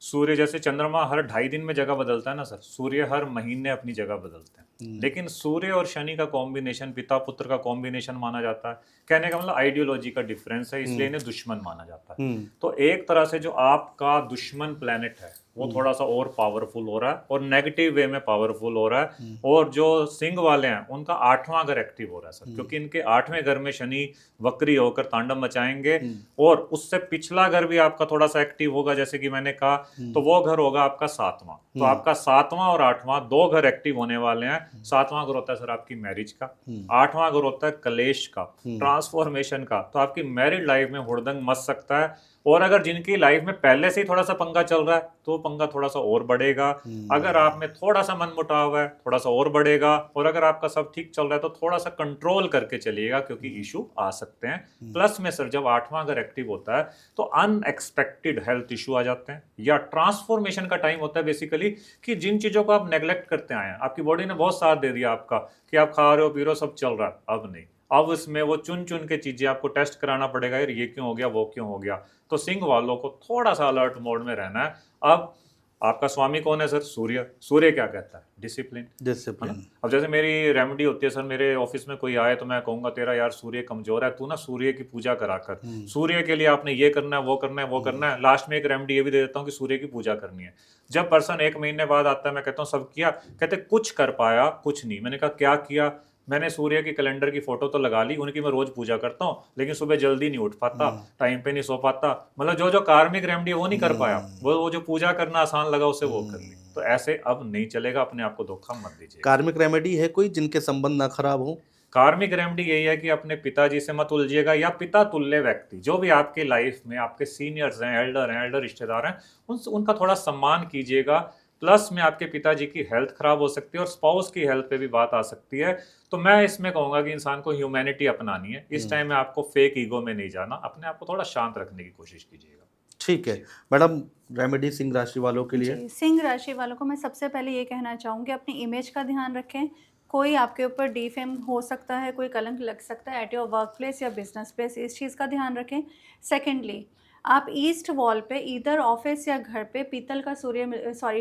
सूर्य जैसे चंद्रमा हर 2.5 दिन में जगह बदलता है ना सर, सूर्य हर महीने अपनी जगह बदलते हैं। लेकिन सूर्य और शनि का कॉम्बिनेशन पिता पुत्र का कॉम्बिनेशन माना जाता है। कहने का मतलब आइडियोलॉजी का डिफरेंस है, इसलिए इन्हें दुश्मन माना जाता है। तो एक तरह से जो आपका दुश्मन प्लेनेट है वो थोड़ा सा और पावरफुल हो रहा है और नेगेटिव वे में पावरफुल हो रहा है। और जो सिंह वाले हैं उनका 8वां घर एक्टिव हो रहा है सर, क्योंकि इनके 8वें घर में शनि वक्री होकर तांडव मचाएंगे। और उससे पिछला घर भी आपका थोड़ा सा एक्टिव होगा, जैसे कि मैंने कहा, तो वो घर होगा आपका 7वां। तो आपका 7वां और 8वां 2 घर एक्टिव होने वाले हैं। 7वां घर होता है सर आपकी मैरिज का, 8वां घर होता है कलेश का, ट्रांसफॉर्मेशन का। तो आपकी मैरिड लाइफ में हुड़दंग मच सकता है। और अगर जिनकी लाइफ में पहले से ही थोड़ा सा पंगा चल रहा है तो पंगा थोड़ा सा और बढ़ेगा। अगर आप में थोड़ा सा मनमुटाव है थोड़ा सा और बढ़ेगा। और अगर आपका सब ठीक चल रहा है तो थोड़ा सा कंट्रोल करके चलिएगा, क्योंकि इशू आ सकते हैं। प्लस में सर जब 8वां अगर एक्टिव होता है तो अनएक्सपेक्टेड हेल्थ इशू आ जाते हैं, या ट्रांसफॉर्मेशन का टाइम होता है बेसिकली, कि जिन चीजों को आप नेग्लेक्ट करते आए हैं, आपकी बॉडी ने बहुत साथ दे दिया आपका कि आप खा रहे हो पी रहे हो सब चल रहा है, अब नहीं, अब इसमें वो चुन चुन के चीजें आपको टेस्ट कराना पड़ेगा, यार ये क्यों हो गया वो क्यों हो गया। तो सिंह वालों को थोड़ा सा अलर्ट मोड में रहना है। अब आपका स्वामी कौन है सर? सूर्य। सूर्य क्या कहता है? डिसिप्लिन। डिसिप्लिन। अब जैसे मेरी रेमेडी होती है सर, मेरे ऑफिस में कोई आए तो मैं कहूंगा तेरा यार सूर्य कमजोर है, तू ना सूर्य की पूजा करा कर, सूर्य के लिए आपने ये करना है वो करना है वो करना है। लास्ट में एक रेमेडी ये भी दे देता हूँ कि सूर्य की पूजा करनी है। जब पर्सन 1 महीने बाद आता है मैं कहता हूँ सब किया, कहते कुछ कर पाया कुछ नहीं। मैंने कहा क्या किया? मैंने सूर्य की कैलेंडर की फोटो तो लगा ली, उनकी मैं रोज पूजा करता हूँ, लेकिन सुबह जल्दी नहीं उठ पाता, टाइम पे नहीं सो पाता। मतलब जो जो कार्मिक रेमेडी वो नहीं कर पाया, वो जो पूजा करना आसान लगा उसे वो कर ली। तो ऐसे अब नहीं चलेगा, अपने आप को धोखा मत दीजिए। कार्मिक रेमेडी है कोई जिनके संबंध ना खराब हो? कार्मिक रेमेडी यही है कि अपने पिताजी से मत उलझिएगा, या पिता तुल्य व्यक्ति जो भी आपके लाइफ में आपके सीनियर्स हैं, एल्डर रिश्तेदार हैं, उनका थोड़ा सम्मान कीजिएगा। प्लस में आपके पिताजी की हेल्थ खराब हो सकती है और स्पाउस की हेल्थ पे भी बात आ सकती है। तो मैं इसमें कहूंगा कि इंसान को ह्यूमैनिटी अपनानी है। इस टाइम में आपको फेक ईगो में नहीं जाना, अपने आप को थोड़ा शांत रखने की कोशिश कीजिएगा। ठीक है मैडम, रेमेडी सिंह राशि वालों के लिए? सिंह राशि वालों को मैं सबसे पहले ये कहना चाहूँगी, अपनी इमेज का ध्यान रखें। कोई आपके ऊपर डिफेम हो सकता है, कोई कलंक लग सकता है एट योर वर्क प्लेस या बिजनेस प्लेस, इस चीज़ का ध्यान रखें। सेकेंडली, आप ईस्ट वॉल पे इधर ऑफिस या घर पे पीतल का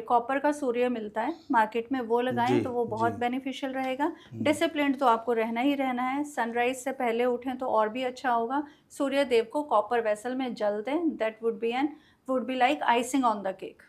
कॉपर का सूर्य मिलता है मार्केट में, वो लगाएं तो वो बहुत बेनिफिशियल रहेगा। डिसिप्लिन तो आपको रहना ही रहना है। सनराइज से पहले उठें तो और भी अच्छा होगा। सूर्य देव को कॉपर वेसल में जल दें, that would be like icing on the cake.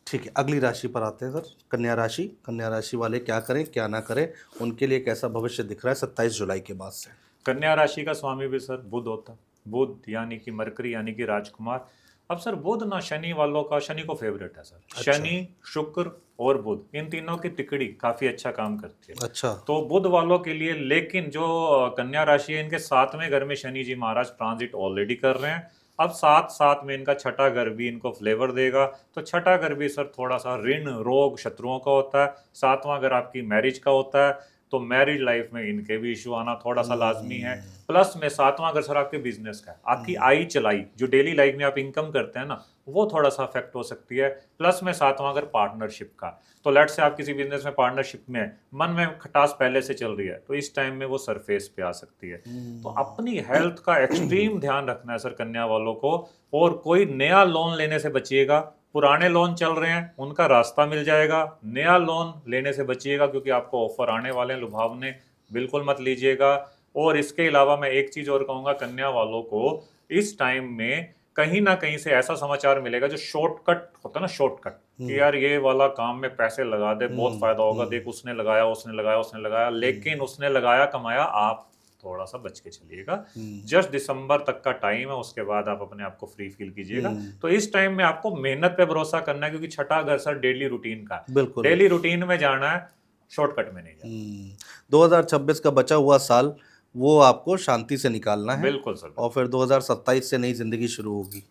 ठीक है, अगली राशि पर आते हैं सर, कन्या राशि। कन्या राशि वाले क्या करें क्या ना करें, उनके लिए कैसा भविष्य दिख रहा है 27 जुलाई के बाद से? कन्या राशि का स्वामी भी सर बुध होता है। बुध यानी कि मरकरी यानी कि राजकुमार। अब सर बुध ना शनि वालों का, शनि को फेवरेट है सर। अच्छा। शनि, शुक्र और बुध, इन तीनों की तिकड़ी काफी अच्छा काम करती है। अच्छा। तो बुध वालों के लिए, लेकिन जो कन्या राशि है इनके 7वें घर में शनि जी महाराज ट्रांजिट ऑलरेडी कर रहे हैं। अब 7 में इनका छठा घर भी इनको फ्लेवर देगा। तो छठा घर भी सर थोड़ा सा ऋण रोग शत्रुओं का होता है। 7वां घर आपकी मैरिज का होता है, तो मैरिड लाइफ में इनके भी इशू आना थोड़ा सा लाजमी है। प्लस में 7वां घर सर आपके बिजनेस का है, आपकी आई चलाई जो डेली लाइफ में आप इनकम करते हैं ना, वो थोड़ा सा अफेक्ट हो सकती है। प्लस में 7वां घर पार्टनरशिप का, तो लेट से आप किसी बिजनेस में पार्टनरशिप में है, मन में खटास पहले से चल रही है, तो इस टाइम में वो सरफेस पे आ सकती है। तो अपनी हेल्थ का एक्सट्रीम ध्यान रखना है सर कन्या वालों को। और कोई नया लोन लेने से बचिएगा। पुराने लोन चल रहे हैं उनका रास्ता मिल जाएगा, नया लोन लेने से बचिएगा, क्योंकि आपको ऑफर आने वाले हैं लुभावने, बिल्कुल मत लीजिएगा। और इसके अलावा मैं एक चीज और कहूंगा, कन्या वालों को इस टाइम में कहीं ना कहीं से ऐसा समाचार मिलेगा जो शॉर्टकट होता है ना, शॉर्टकट, कि यार ये वाला काम में पैसे लगा दे बहुत फायदा होगा, देख उसने लगाया, लेकिन उसने लगाया कमाया, आप थोड़ा सा बच के चलिएगा। जस्ट दिसंबर तक का टाइम है, उसके बाद आप अपने आप को फ्री फील कीजिएगा। तो इस टाइम में आपको मेहनत पे भरोसा करना है, क्योंकि छठा घर सर डेली रूटीन का है। बिल्कुल डेली रूटीन में जाना है, शॉर्टकट में नहीं जाना। 2026 का बचा हुआ साल वो आपको शांति से निकालना है। बिल्कुल सर। और फिर 2027 से नई जिंदगी शुरू होगी।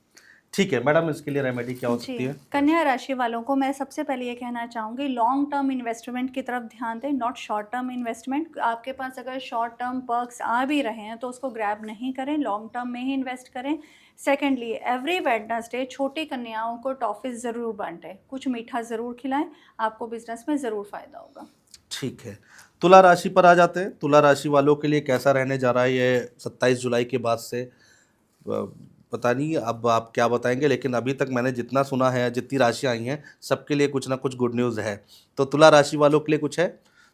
ठीक है मैडम, इसके लिए रेमेडी क्या हो सकती जी, है? कन्या राशि वालों को मैं सबसे पहले ये कहना चाहूँगी, लॉन्ग टर्म इन्वेस्टमेंट की तरफ ध्यान दें, नॉट शॉर्ट टर्म इन्वेस्टमेंट। आपके पास अगर शॉर्ट टर्म पर्क्स आ भी रहे हैं तो उसको ग्रैब नहीं करें, लॉन्ग टर्म में ही इन्वेस्ट करें। सेकेंडली, एवरी वेडनेसडे छोटी कन्याओं को टॉफिस ज़रूर बांटें, कुछ मीठा ज़रूर खिलाएं, आपको बिजनेस में ज़रूर फ़ायदा होगा। ठीक है, तुला राशि पर आ जाते हैं। तुला राशि वालों के लिए कैसा रहने जा रहा है ये 27 जुलाई के बाद से? पता नहीं अब आप क्या बताएंगे, लेकिन अभी तक मैंने जितना सुना है, जितनी राशियां आई हैं, सबके लिए कुछ ना कुछ गुड न्यूज़ है। तो तुला राशि वालों के लिए कुछ है?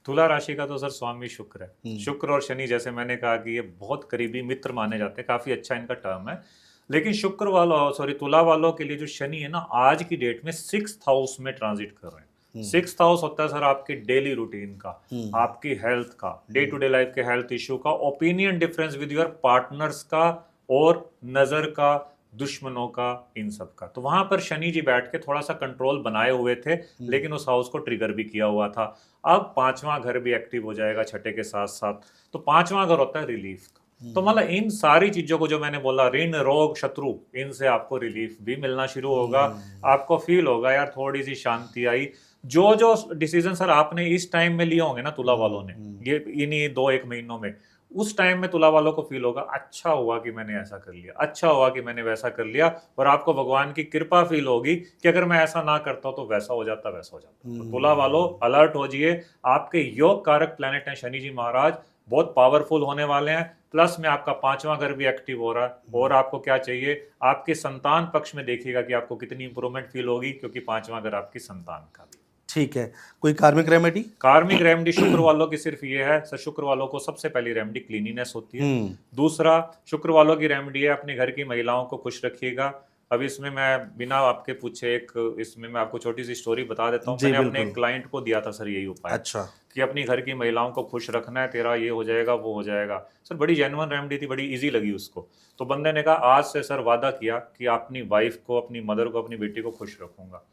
तुला राशि का तो सर स्वामी शुक्र है। हम्म। शुक्र और शनि, जैसे मैंने कहा कि ये बहुत करीबी मित्र माने जाते हैं, काफी अच्छा इनका टर्म है। लेकिन शुक्र वालों, सॉरी, तुला वालों के लिए जो शनि है ना, आज की डेट में 6th हाउस में ट्रांजिट कर रहे हैं। 6th हाउस होता है सर आपके डेली रूटीन का, आपकी हेल्थ का, डे टू डे लाइफ के हेल्थ इशू का, opinion difference with your partners का, और नजर का, दुश्मनों का, इन सब का। तो वहां पर शनि जी बैठ के थोड़ा सा कंट्रोल बनाए हुए थे, लेकिन उस हाउस को ट्रिगर भी किया हुआ था। अब 5वां घर भी एक्टिव हो जाएगा छठे के साथ साथ। तो 5वां घर होता है रिलीफ का। तो मतलब इन सारी चीजों को जो मैंने बोला, ऋण, रोग, शत्रु, इनसे आपको रिलीफ भी मिलना शुरू होगा। आपको फील होगा यार थोड़ी सी शांति आई। जो जो डिसीजन सर आपने इस टाइम में लिए होंगे ना तुला वालों ने, ये इन्हीं 2-1 महीनों में, उस टाइम में तुला वालों को फील होगा अच्छा हुआ कि मैंने ऐसा कर लिया, अच्छा हुआ कि मैंने वैसा कर लिया। और आपको भगवान की कृपा फील होगी कि अगर मैं ऐसा ना करता तो वैसा हो जाता, वैसा हो जाता। तो तुला वालों अलर्ट हो जाइए, आपके योग कारक प्लैनेट हैं शनि जी महाराज, बहुत पावरफुल होने वाले हैं। प्लस में आपका 5वां घर भी एक्टिव हो रहा है। और आपको क्या चाहिए, आपके संतान पक्ष में देखिएगा कि आपको कितनी इंप्रूवमेंट फील होगी, क्योंकि 5वां घर आपकी संतान का भी। ठीक है, कोई कार्मिक रेमेडी? कार्मिक रेमेडी शुक्र वालों की सिर्फ ये है सर, शुक्र वालों को सबसे पहली रेमेडी क्लीनिनेस होती है। दूसरा, शुक्र वालों की रेमेडी है अपने घर की महिलाओं को खुश रखिएगा। अब इसमें मैं बिना आपके पूछे इसमें मैं आपको छोटी सी स्टोरी बता देता हूँ। जी, मैंने अपने बिल्कुल। क्लाइंट को दिया था सर यही उपाय, अच्छा। कि अपनी घर की महिलाओं को खुश रखना है, तेरा ये हो जाएगा, वो हो जाएगा। सर बड़ी जेन्युइन रेमेडी थी, बड़ी इजी लगी उसको। तो बंदे ने कहा आज से सर वादा किया कि अपनी वाइफ को, अपनी मदर को, अपनी बेटी को खुश रखूंगा।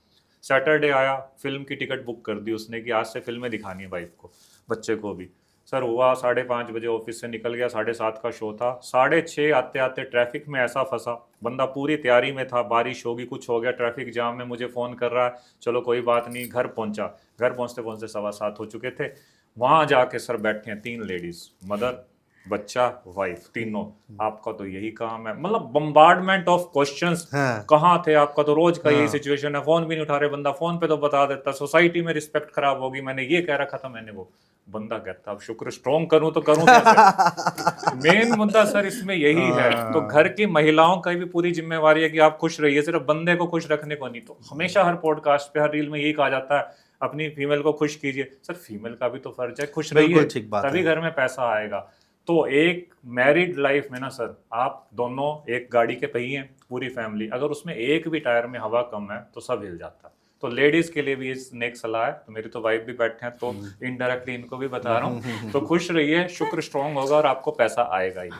सैटरडे आया, फिल्म की टिकट बुक कर दी उसने कि आज से फिल्में दिखानी है वाइफ को, बच्चे को भी। सर हुआ 5:30 बजे ऑफिस से निकल गया, 7:30 का शो था। 6:30 आते आते ट्रैफिक में ऐसा फंसा, बंदा पूरी तैयारी में था, बारिश होगी, कुछ हो गया, ट्रैफिक जाम में मुझे फ़ोन कर रहा है, चलो कोई बात नहीं। घर पहुंचा, घर पहुंचते पहुंचते 7:15 हो चुके थे। वहां जाके सर बैठे हैं 3 लेडीज, मदर, बच्चा, वाइफ, तीनों। आपका तो यही काम है, मतलब बम्बार्डमेंट ऑफ क्वेश्चंस। हाँ। कहाँ थे, आपका तो रोज का यही हाँ। सिचुएशन है, फोन भी नहीं उठा रहे, बंदा फोन पे तो बता देता, सोसाइटी में रिस्पेक्ट खराब होगी, मैंने ये कह रखा था, मैंने वो। बंदा कहता अब शुक्र स्ट्रॉन्ग करूं तो करूं कैसे। मेन मुद्दा सर इसमें यही है। तो घर की महिलाओं का भी पूरी जिम्मेवारी है कि आप खुश रहिए, सिर्फ बंदे को खुश रखने को नहीं। तो हमेशा हर पॉडकास्ट पे, हर रील में यही कहा जाता है अपनी फीमेल को खुश कीजिए। सर फीमेल का भी तो फर्ज है, खुश बिल्कुल रहिए, ठीक बात तभी है। घर में पैसा आएगा। तो एक मैरिड लाइफ में ना सर, आप दोनों एक गाड़ी के पहिए हैं, पूरी फैमिली, अगर उसमें एक भी टायर में हवा कम है तो सब हिल जाता है। तो लेडीज के लिए भी इस नेक सलाह है। तो मेरी तो वाइफ भी बैठे हैं, तो इनडायरेक्टली इनको भी बता रहा हूँ। तो खुश रहिए, शुक्र स्ट्रॉन्ग होगा और आपको पैसा आएगा ही।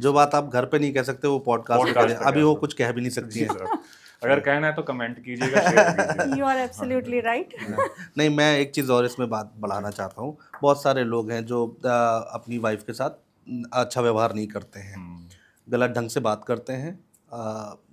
जो बात आप घर पे नहीं कह सकते वो पॉडकास्ट में Podcast कह पे अभी कह वो सकते। कुछ कह भी नहीं सकती जी है। सर, अगर कहना है तो कमेंट कीजिएगा, शेयर कीजिएगा। You are absolutely right. नहीं, मैं एक चीज़ और इसमें बात बढ़ाना चाहता हूँ। बहुत सारे लोग हैं जो अपनी वाइफ के साथ अच्छा व्यवहार नहीं करते हैं, गलत ढंग से बात करते हैं,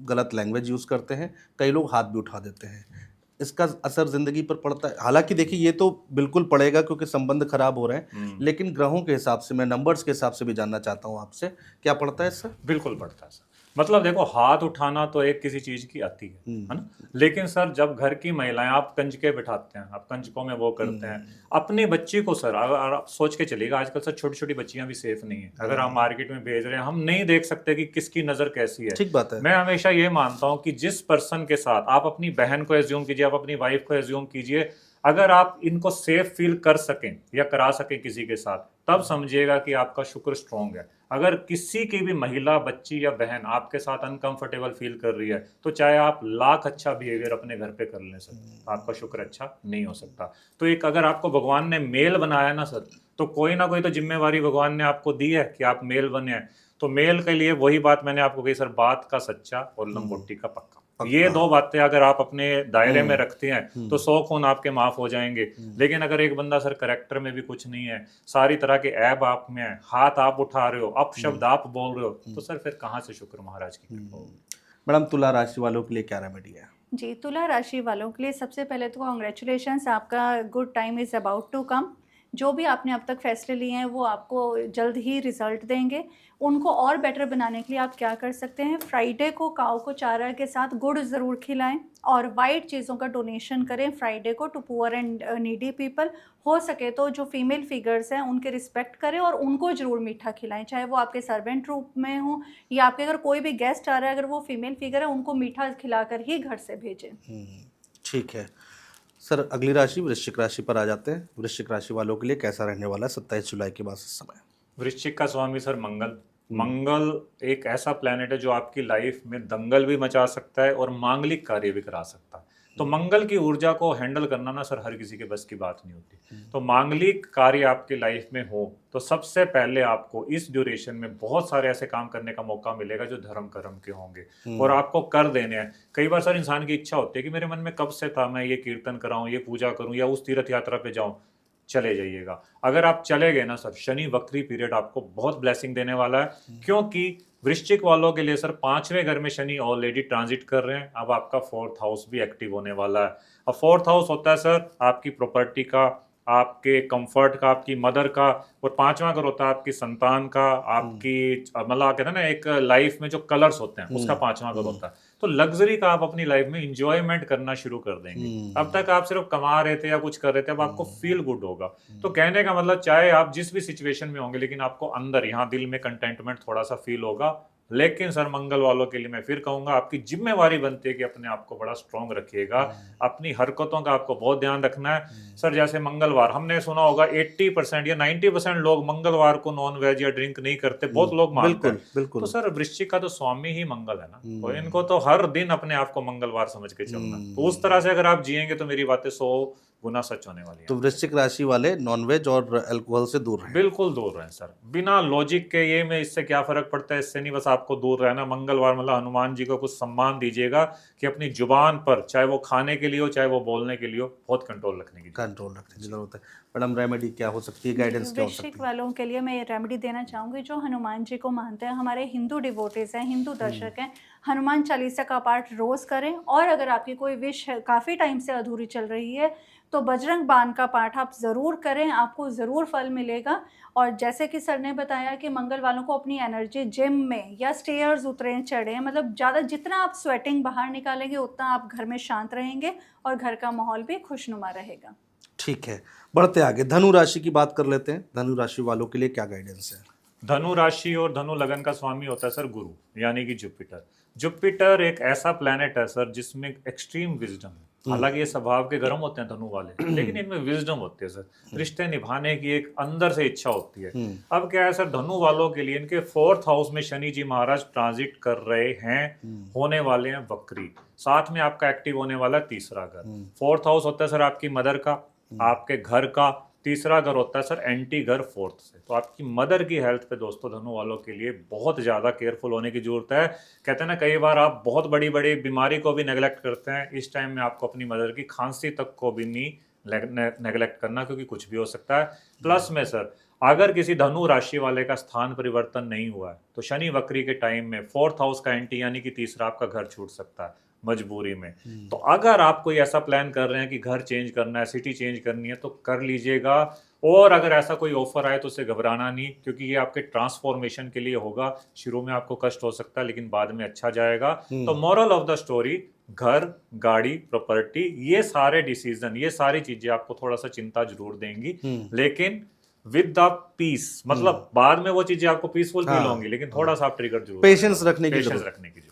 गलत लैंग्वेज यूज़ करते हैं, कई लोग हाथ भी उठा देते हैं। इसका असर ज़िंदगी पर पड़ता है। हालांकि देखिए ये तो बिल्कुल पड़ेगा क्योंकि संबंध खराब हो रहे हैं, लेकिन ग्रहों के हिसाब से, मैं नंबर्स के हिसाब से भी जानना चाहता हूँ आपसे, क्या पड़ता है इससे? बिल्कुल पड़ता है सर। मतलब देखो, हाथ उठाना तो एक किसी चीज की अति है ना। लेकिन सर जब घर की महिलाएं, आप कंजके बिठाते हैं, आप कंजकों में वो करते हैं अपनी बच्ची को। सर अगर आप सोच के चलिएगा, आजकल सर छोटी छोटी बच्चियां भी सेफ नहीं है। अगर हम मार्केट में भेज रहे हैं, हम नहीं देख सकते कि किसकी नजर कैसी है। ठीक बात है। मैं हमेशा ये मानता हूँ कि जिस पर्सन के साथ आप, अपनी बहन को एज्यूम कीजिए, आप अपनी वाइफ को एज्यूम कीजिए, अगर आप इनको सेफ फील कर सकें या करा सकें किसी के साथ, तब समझिएगा कि आपका शुक्र स्ट्रॉन्ग है। अगर किसी की भी महिला, बच्ची या बहन आपके साथ अनकंफर्टेबल फील कर रही है, तो चाहे आप लाख अच्छा बिहेवियर अपने घर पे कर लें सर, आपका शुक्र अच्छा नहीं हो सकता। तो एक, अगर आपको भगवान ने मेल बनाया ना सर, तो कोई ना कोई तो जिम्मेवारी भगवान ने आपको दी है कि आप मेल बने हैं। तो मेल के लिए वही बात मैंने आपको कही सर, बात का सच्चा और लंगोटी का पक्का। ये 2 बातें अगर आप अपने दायरे में रखते हैं तो 100 खून आपके माफ हो जाएंगे। लेकिन अगर एक बंदा सर करेक्टर में भी कुछ नहीं है, सारी तरह के ऐब आप में है, हाथ आप उठा रहे हो, अपशब्द आप बोल रहे हो, तो सर फिर कहाँ से शुक्र महाराज की कृपा होगी। मैडम तुला राशि वालों के लिए क्या रेमेडी है? जी, तुला राशि वालों के लिए सबसे पहले तो कॉन्ग्रेचुलेशंस, आपका good time is about to come. जो भी आपने अब तक फैसले लिए हैं वो आपको जल्द ही रिजल्ट देंगे। उनको और बेटर बनाने के लिए आप क्या कर सकते हैं, फ्राइडे को काऊ को चारा के साथ गुड़ ज़रूर खिलाएं और वाइट चीज़ों का डोनेशन करें फ्राइडे को to poor and needy people. हो सके तो जो फीमेल फिगर्स हैं उनके रिस्पेक्ट करें और उनको ज़रूर मीठा खिलाएं, चाहे वो आपके सर्वेंट रूप में हो या आपके अगर कोई भी गेस्ट आ रहा है, अगर वो फीमेल फिगर है उनको मीठा खिलाकर ही घर से भेजें। ठीक है सर, अगली राशि वृश्चिक राशि पर आ जाते हैं। वृश्चिक राशि वालों के लिए कैसा रहने वाला है 27 जुलाई के बाद इस समय? वृश्चिक का स्वामी सर मंगल। मंगल एक ऐसा प्लेनेट है जो आपकी लाइफ में दंगल भी मचा सकता है और मांगलिक कार्य भी करा सकता है। तो मंगल की ऊर्जा को हैंडल करना ना सर हर किसी के बस की बात नहीं होती। तो मांगलिक कार्य आपकी लाइफ में हो तो सबसे पहले आपको इस ड्यूरेशन में बहुत सारे ऐसे काम करने का मौका मिलेगा जो धर्म कर्म के होंगे और आपको कर देने हैं। कई बार सर इंसान की इच्छा होती है कि मेरे मन में कब से था मैं ये कीर्तन कराऊं, ये पूजा करूं या उस तीर्थ यात्रा पे जाऊं। चले जाइएगा। अगर आप चले गए ना सर, शनि वक्री पीरियड आपको बहुत ब्लेसिंग देने वाला है, क्योंकि वृश्चिक वालों के लिए सर 5वें घर में शनि ऑलरेडी ट्रांजिट कर रहे हैं। अब आपका 4th हाउस भी एक्टिव होने वाला है। अब 4th हाउस होता है सर आपकी प्रॉपर्टी का, आपके कंफर्ट का, आपकी मदर का, और 5वां घर होता है आपकी संतान का, आपकी मतलब कहते हैं ना एक लाइफ में जो कलर्स होते हैं उसका 5वां घर होता है। तो लग्जरी का आप अपनी लाइफ में इंजॉयमेंट करना शुरू कर देंगे। अब तक आप सिर्फ कमा रहे थे या कुछ कर रहे थे, अब आपको फील गुड होगा। तो कहने का मतलब चाहे आप जिस भी सिचुएशन में होंगे लेकिन आपको अंदर यहाँ दिल में कंटेंटमेंट थोड़ा सा फील होगा। लेकिन सर मंगल वालों के लिए मैं फिर कहूंगा आपकी जिम्मेवारी बनती है कि अपने आप को बड़ा स्ट्रांग रखिएगा। अपनी हरकतों का आपको बहुत ध्यान रखना है सर। जैसे मंगलवार हमने सुना होगा 80% या 90% लोग मंगलवार को नॉन वेज या ड्रिंक नहीं करते, बहुत लोग मानते हैं। बिल्कुल। तो सर वृश्चिक का तो स्वामी ही मंगल है ना, तो इनको तो हर दिन अपने आप को मंगलवार समझ के चलना। तो उस तरह से अगर आप जिएंगे तो मेरी बातें 100 गुना सच होने वाली है। तो वृश्चिक राशि वाले नॉनवेज और अल्कोहल से दूर रहें। बिल्कुल दूर रहें सर, बिना लॉजिक के ये में इससे क्या फर्क पड़ता है, इससे नहीं, बस आपको दूर रहना। मंगलवार मतलब हनुमान जी को कुछ सम्मान दीजिएगा कि अपनी जुबान पर, चाहे वो खाने के लिए हो चाहे वो बोलने के लिए हो, बहुत कंट्रोल रखने की जरूरत है। मैडम रेमेडी क्या हो सकती है, गाइडेंस क्या हो सकती है? वृश्चिक वालों के लिए मैं ये रेमेडी देना चाहूँगी, जो हनुमान जी को मानते हैं, हमारे हिंदू डिवोटीज हैं, हिंदू दर्शक हैं, हनुमान चालीसा का पाठ रोज़ करें। और अगर आपकी कोई विश काफ़ी टाइम से अधूरी चल रही है तो बजरंग बाण का पाठ आप ज़रूर करें, आपको ज़रूर फल मिलेगा। और जैसे कि सर ने बताया कि मंगल वालों को अपनी एनर्जी जिम में या स्टेयर्स उतरें चढ़ें, मतलब ज़्यादा जितना आप स्वेटिंग बाहर निकालेंगे उतना आप घर में शांत रहेंगे और घर का माहौल भी खुशनुमा रहेगा। ठीक है, बढ़ते आगे धनु राशि की बात कर लेते हैं। धनु राशि वालों के लिए क्या गाइडेंस है? धनु राशि और धनु लगन का स्वामी होता है सर गुरु, यानी कि जुपिटर। जुपिटर एक ऐसा प्लेनेट है सर जिसमें एक्सट्रीम विजडम है। हालांकि ये स्वभाव के गर्म होते हैं धनु वाले, लेकिन इनमें विजडम होती है सर। रिश्ते निभाने की एक अंदर से इच्छा होती है। अब क्या है सर, धनु वालों के लिए इनके 4th हाउस में शनि जी महाराज ट्रांजिट कर रहे हैं, होने वाले हैं वक्री। साथ में आपका एक्टिव होने वाला है 3रा घर। 4th हाउस होता है सर आपकी मदर का, आपके घर का। 3रा घर होता है सर एंटी घर 4th से। तो आपकी मदर की हेल्थ पे दोस्तों धनु वालों के लिए बहुत ज़्यादा केयरफुल होने की जरूरत है। कहते हैं ना कई बार आप बहुत बड़ी बड़ी बीमारी को भी नेगलेक्ट करते हैं, इस टाइम में आपको अपनी मदर की खांसी तक को भी नहीं नेगलेक्ट करना, क्योंकि कुछ भी हो सकता है। प्लस में सर अगर किसी धनु राशि वाले का स्थान परिवर्तन नहीं हुआ है तो शनि वक्री के टाइम में 4th हाउस का एंटी यानी कि 3रा आपका घर छूट सकता है मजबूरी में। तो अगर आप कोई ऐसा प्लान कर रहे हैं कि घर चेंज करना है, सिटी चेंज करनी है, तो कर लीजिएगा। और अगर ऐसा कोई ऑफर आए तो उसे घबराना नहीं, क्योंकि ये आपके ट्रांसफॉर्मेशन के लिए होगा। शुरू में आपको कष्ट हो सकता है लेकिन बाद में अच्छा जाएगा। तो मोरल ऑफ द स्टोरी, घर, गाड़ी, प्रॉपर्टी, ये सारे डिसीजन, ये सारी चीजें आपको थोड़ा सा चिंता जरूर देंगी, लेकिन विद द पीस, मतलब बाद में वो चीजें आपको पीसफुल फील होंगी, लेकिन थोड़ा सा आप ट्रिगर जरूर पेशेंस रखने की जरूरत है।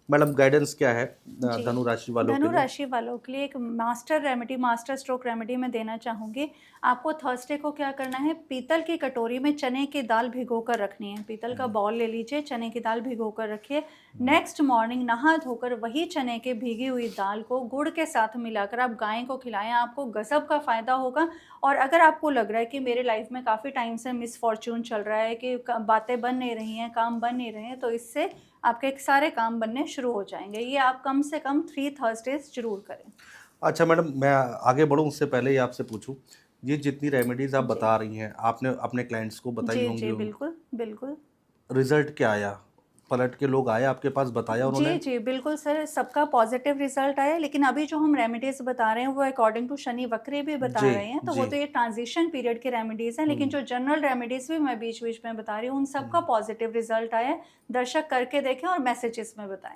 मैडम गाइडेंस क्या है धनु राशि वालों के लिए? धनु राशि वालों के लिए एक मास्टर स्ट्रोक रेमेडी मैं देना चाहूँगी। आपको थर्सडे को क्या करना है, पीतल की कटोरी में चने की दाल भिगो कर रखनी है। पीतल का बॉल ले लीजिए, चने की दाल भिगो कर रखिए। नेक्स्ट मॉर्निंग नहा धोकर वही चने की भीगी हुई दाल को गुड़ के साथ मिलाकर आप गाय को खिलाएं, आपको गजब का फ़ायदा होगा। और अगर आपको लग रहा है कि मेरे लाइफ में काफ़ी टाइम से मिसफॉर्च्यून चल रहा है, कि बातें बन नहीं रही हैं, काम बन नहीं रहे हैं, तो इससे आपके सारे काम बनने शुरू हो जाएंगे। ये आप कम से कम 3 थर्सडेज जरूर करें। अच्छा मैडम, मैं आगे बढ़ूँ उससे पहले ही आपसे पूछूं, ये जितनी रेमेडीज आप बता रही हैं आपने अपने क्लाइंट्स को बताई होंगी? जी बिल्कुल बिल्कुल। रिजल्ट क्या आया? पलट के लोग आए आपके पास, बताया उन्होंने? जी बिल्कुल सर, सबका पॉजिटिव रिजल्ट आया। लेकिन अभी जो हम रेमेडीज बता रहे हैं वो अकॉर्डिंग टू शनि वक्री भी बता जी रहे हैं, तो वो जी। तो ये ट्रांजिशन पीरियड के रेमेडीज हैं। लेकिन जो जनरल रेमेडीज भी मैं बीच बीच में बता रही हूँ, उन सबका पॉजिटिव रिजल्ट आया है। दर्शक करके देखें और मैसेजेस में बताएं।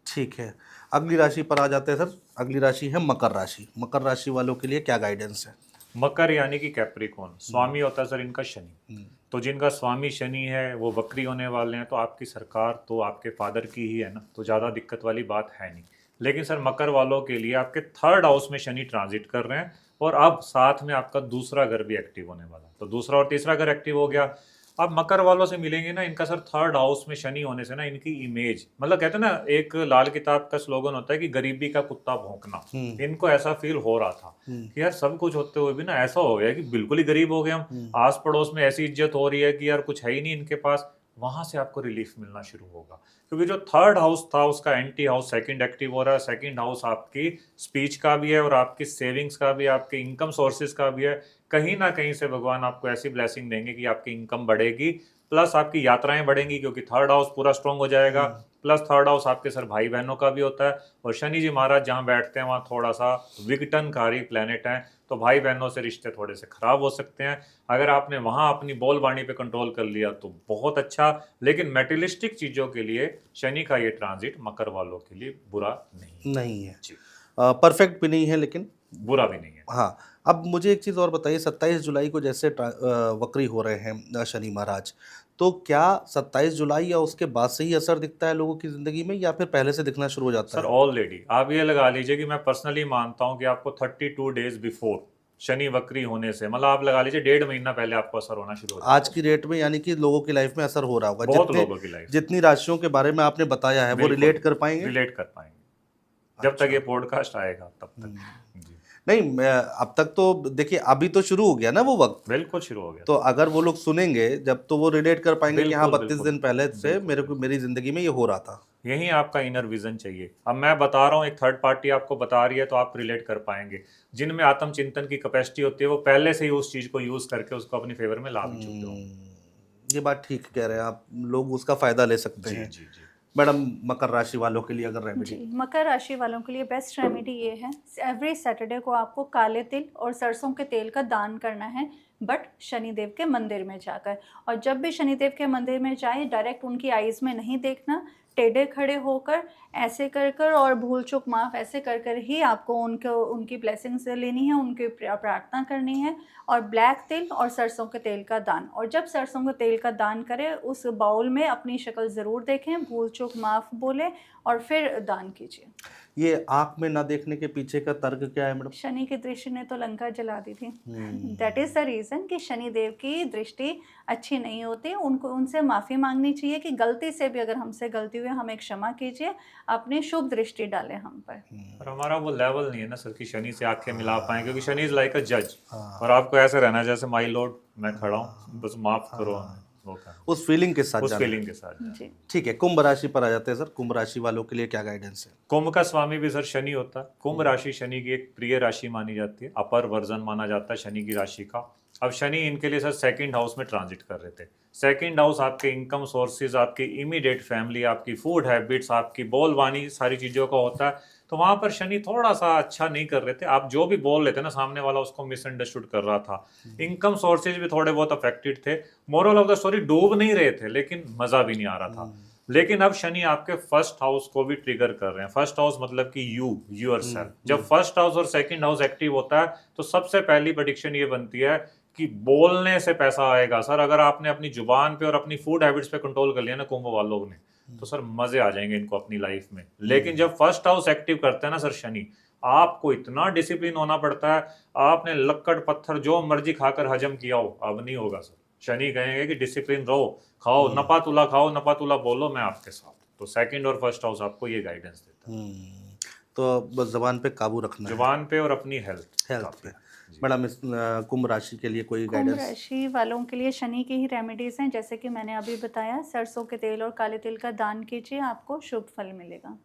ठीक है, अगली राशि पर आ जाते हैं सर। अगली राशि है मकर राशि। मकर राशि वालों के लिए क्या गाइडेंस है? मकर यानी कि कैप्रिकॉर्न, स्वामी होता है सर इनका शनि। तो जिनका स्वामी शनि है वो वक्री होने वाले हैं, तो आपकी सरकार तो आपके फादर की ही है ना, तो ज़्यादा दिक्कत वाली बात है नहीं। लेकिन सर मकर वालों के लिए आपके थर्ड हाउस में शनि ट्रांजिट कर रहे हैं, और अब साथ में आपका दूसरा घर भी एक्टिव होने वाला है। तो दूसरा और तीसरा घर एक्टिव हो गया। अब मकर वालों से मिलेंगे ना, इनका सर थर्ड हाउस में शनि होने से ना इनकी इमेज, मतलब कहते हैं ना, एक लाल किताब का स्लोगन होता है कि गरीबी का कुत्ता भौंकना। इनको ऐसा फील हो रहा था कि यार सब कुछ होते हुए भी ना ऐसा हो गया कि बिल्कुल ही गरीब हो गए हम। आस पड़ोस में ऐसी इज्जत हो रही है कि यार कुछ है ही नहीं इनके पास। वहां से आपको रिलीफ मिलना शुरू होगा, क्योंकि जो थर्ड हाउस था उसका एंटी हाउस सेकंड एक्टिव हो रहा है। सेकंड हाउस आपकी स्पीच का भी है, और आपकी सेविंग्स का भी, आपके इनकम सोर्सेज का भी है। कहीं ना कहीं से भगवान आपको ऐसी ब्लेसिंग देंगे कि आपकी इनकम बढ़ेगी, प्लस आपकी यात्राएं बढ़ेंगी, क्योंकि थर्ड हाउस पूरा स्ट्रॉन्ग हो जाएगा। प्लस थर्ड हाउस आपके सर भाई बहनों का भी होता है, और शनि जी महाराज जहाँ बैठते हैं वहाँ थोड़ा सा विघटनकारी प्लेनेट है, तो भाई बहनों से रिश्ते थोड़े से खराब हो सकते हैं। अगर आपने वहाँ अपनी बोल बाणी पे कंट्रोल कर लिया तो बहुत अच्छा। लेकिन मेटेरियलिस्टिक चीज़ों के लिए शनि का ये ट्रांजिट मकर वालों के लिए बुरा नहीं नहीं है, जी, परफेक्ट भी नहीं है लेकिन बुरा भी नहीं है। हाँ। अब मुझे एक चीज़ और बताइए, 27 जुलाई को जैसे वक्री हो रहे हैं शनि महाराज, तो क्या 27 जुलाई या उसके बाद से ही असर दिखता है लोगों की ज़िंदगी में, या फिर पहले से दिखना शुरू हो जाता सर है? ऑलरेडी आप ये लगा लीजिए कि मैं पर्सनली मानता हूँ कि आपको 32 डेज बिफोर शनि वक्री होने से, मतलब आप लगा लीजिए 1.5 महीना पहले आपको असर होना शुरू हो जाता आज की डेट में यानी कि लोगों की लाइफ में असर हो रहा होगा। है, बहुत जितने लोगों की लाइफ जितनी राशियों के बारे में आपने बताया है वो रिलेट कर पाएंगे? रिलेट कर पाएंगे जब तक अच्छा। ये पॉडकास्ट आएगा तब तक जी, नहीं, अब तक तो देखिए अभी तो शुरू हो गया ना वो वक्त, बिल्कुल शुरू हो गया। तो अगर वो लोग सुनेंगे जब तो वो रिलेट कर पाएंगे कि हाँ बिल्कुल 32 बिल्कुल दिन पहले से बिल्कुल मेरे को मेरी जिंदगी में ये हो रहा था। यही आपका इनर विजन चाहिए। अब मैं बता रहा हूँ, एक थर्ड पार्टी आपको बता रही है, तो आप रिलेट कर पाएंगे। जिनमें आत्मचिंतन की कैपेसिटी होती है वो पहले से ही उस चीज को यूज करके उसको अपनी फेवर में ला भी चुके होंगे। ये बात ठीक कह रहे हैं आप, लोग उसका फायदा ले सकते जी हैं। जी जी। मैडम, मकर राशि वालों के लिए अगर रेमेडी? जी, मकर राशि वालों के लिए बेस्ट रेमेडी ये है, एवरी सैटरडे को आपको काले तिल और सरसों के तेल का दान करना है, बट शनिदेव के मंदिर में जाकर। और जब भी शनिदेव के मंदिर में जाए, डायरेक्ट उनकी आईज में नहीं देखना, टेढ़े खड़े होकर ऐसे कर कर और भूल चूक माफ़ ऐसे कर कर ही आपको उनकी ब्लेसिंग्स लेनी है, उनकी प्रार्थना करनी है। और ब्लैक तिल और सरसों के तेल का दान, और जब सरसों के तेल का दान करें उस बाउल में अपनी शक्ल ज़रूर देखें, भूल चूक माफ़ बोलें और फिर दान कीजिए। ये आंख में ना देखने के पीछे का तर्क क्या है मैडम? शनि की दृष्टि ने तो लंका जला दी थी। दैट इज़ द रीज़न कि शनिदेव की दृष्टि अच्छी नहीं होती। उनको उनसे माफ़ी मांगनी चाहिए कि गलती से भी अगर हमसे गलती हुई हमें क्षमा कीजिए, अपनी शुभ दृष्टि डालें हम पर। पर हमारा वो लेवल नहीं है ना सर कि शनि से आंखें मिला पाए, क्योंकि शनि इज लाइक अ जज, और आपको ऐसे रहना है जैसे माई लॉर्ड मैं खड़ा हूँ, बस माफ करो वो करना। उस फीलिंग के साथ उस जाना। फीलिंग के साथ जाना। जी, ठीक है, कुंभ राशि पर आ जाते हैं सर। कुंभ राशि वालों के लिए क्या गाइडेंस है? कुंभ का स्वामी भी सर शनि होता है। कुंभ राशि शनि की एक प्रिय राशि मानी जाती है, अपर वर्जन माना जाता है शनि की राशि का। अब शनि इनके लिए सर सेकंड हाउस में ट्रांजिट कर रहे थे। सेकंड हाउस आपके इनकम सोर्सेज, आपकी इमीडिएट फैमिली, आपकी फूड हैबिट्स, आपकी बोलबानी, सारी चीज़ों का होता है। तो वहां पर शनि थोड़ा सा अच्छा नहीं कर रहे थे। आप जो भी बोल रहे थे ना, सामने वाला उसको मिसअंडरस्टूड कर रहा था। इनकम सोर्सेज भी थोड़े बहुत अफेक्टेड थे। मोरल ऑफ द स्टोरी, डूब नहीं रहे थे लेकिन मजा भी नहीं आ रहा था। लेकिन अब शनि आपके फर्स्ट हाउस को भी ट्रिगर कर रहे हैं। फर्स्ट हाउस मतलब कि यूर सेल्फ। जब फर्स्ट हाउस और सेकंड हाउस एक्टिव होता है तो सबसे पहली प्रेडिक्शन ये बनती है कि बोलने से पैसा आएगा। सर अगर आपने अपनी जुबान पे और अपनी फूड हैबिट्स पे कंट्रोल कर लिया ना कुंभ वालों ने, तो सर मजे आ जाएंगे इनको अपनी लाइफ में। लेकिन जब फर्स्ट हाउस एक्टिव करते हैं ना सर शनि, आपको इतना डिसिप्लिन होना पड़ता है। आपने लक्कड़ पत्थर जो मर्जी खाकर हजम किया हो, अब नहीं होगा सर। शनि कहेंगे कि डिसिप्लिन रहो, खाओ नपा तुला, खाओ नपा तुला, बोलो मैं आपके साथ। तो सेकंड और फर्स्ट हाउस आपको ये गाइडेंस देता है। तो बस जबान पे काबू रखना है, जुबान पे और अपनी हेल्थ हेल्थ पे। मैडम, इस कुंभ राशि के लिए कोई कुंभ गाइडेंस? राशि वालों के लिए शनि की ही रेमेडीज हैं, जैसे कि मैंने अभी बताया, सरसों के तेल और काले तिल का दान कीजिए, आपको शुभ फल मिलेगा।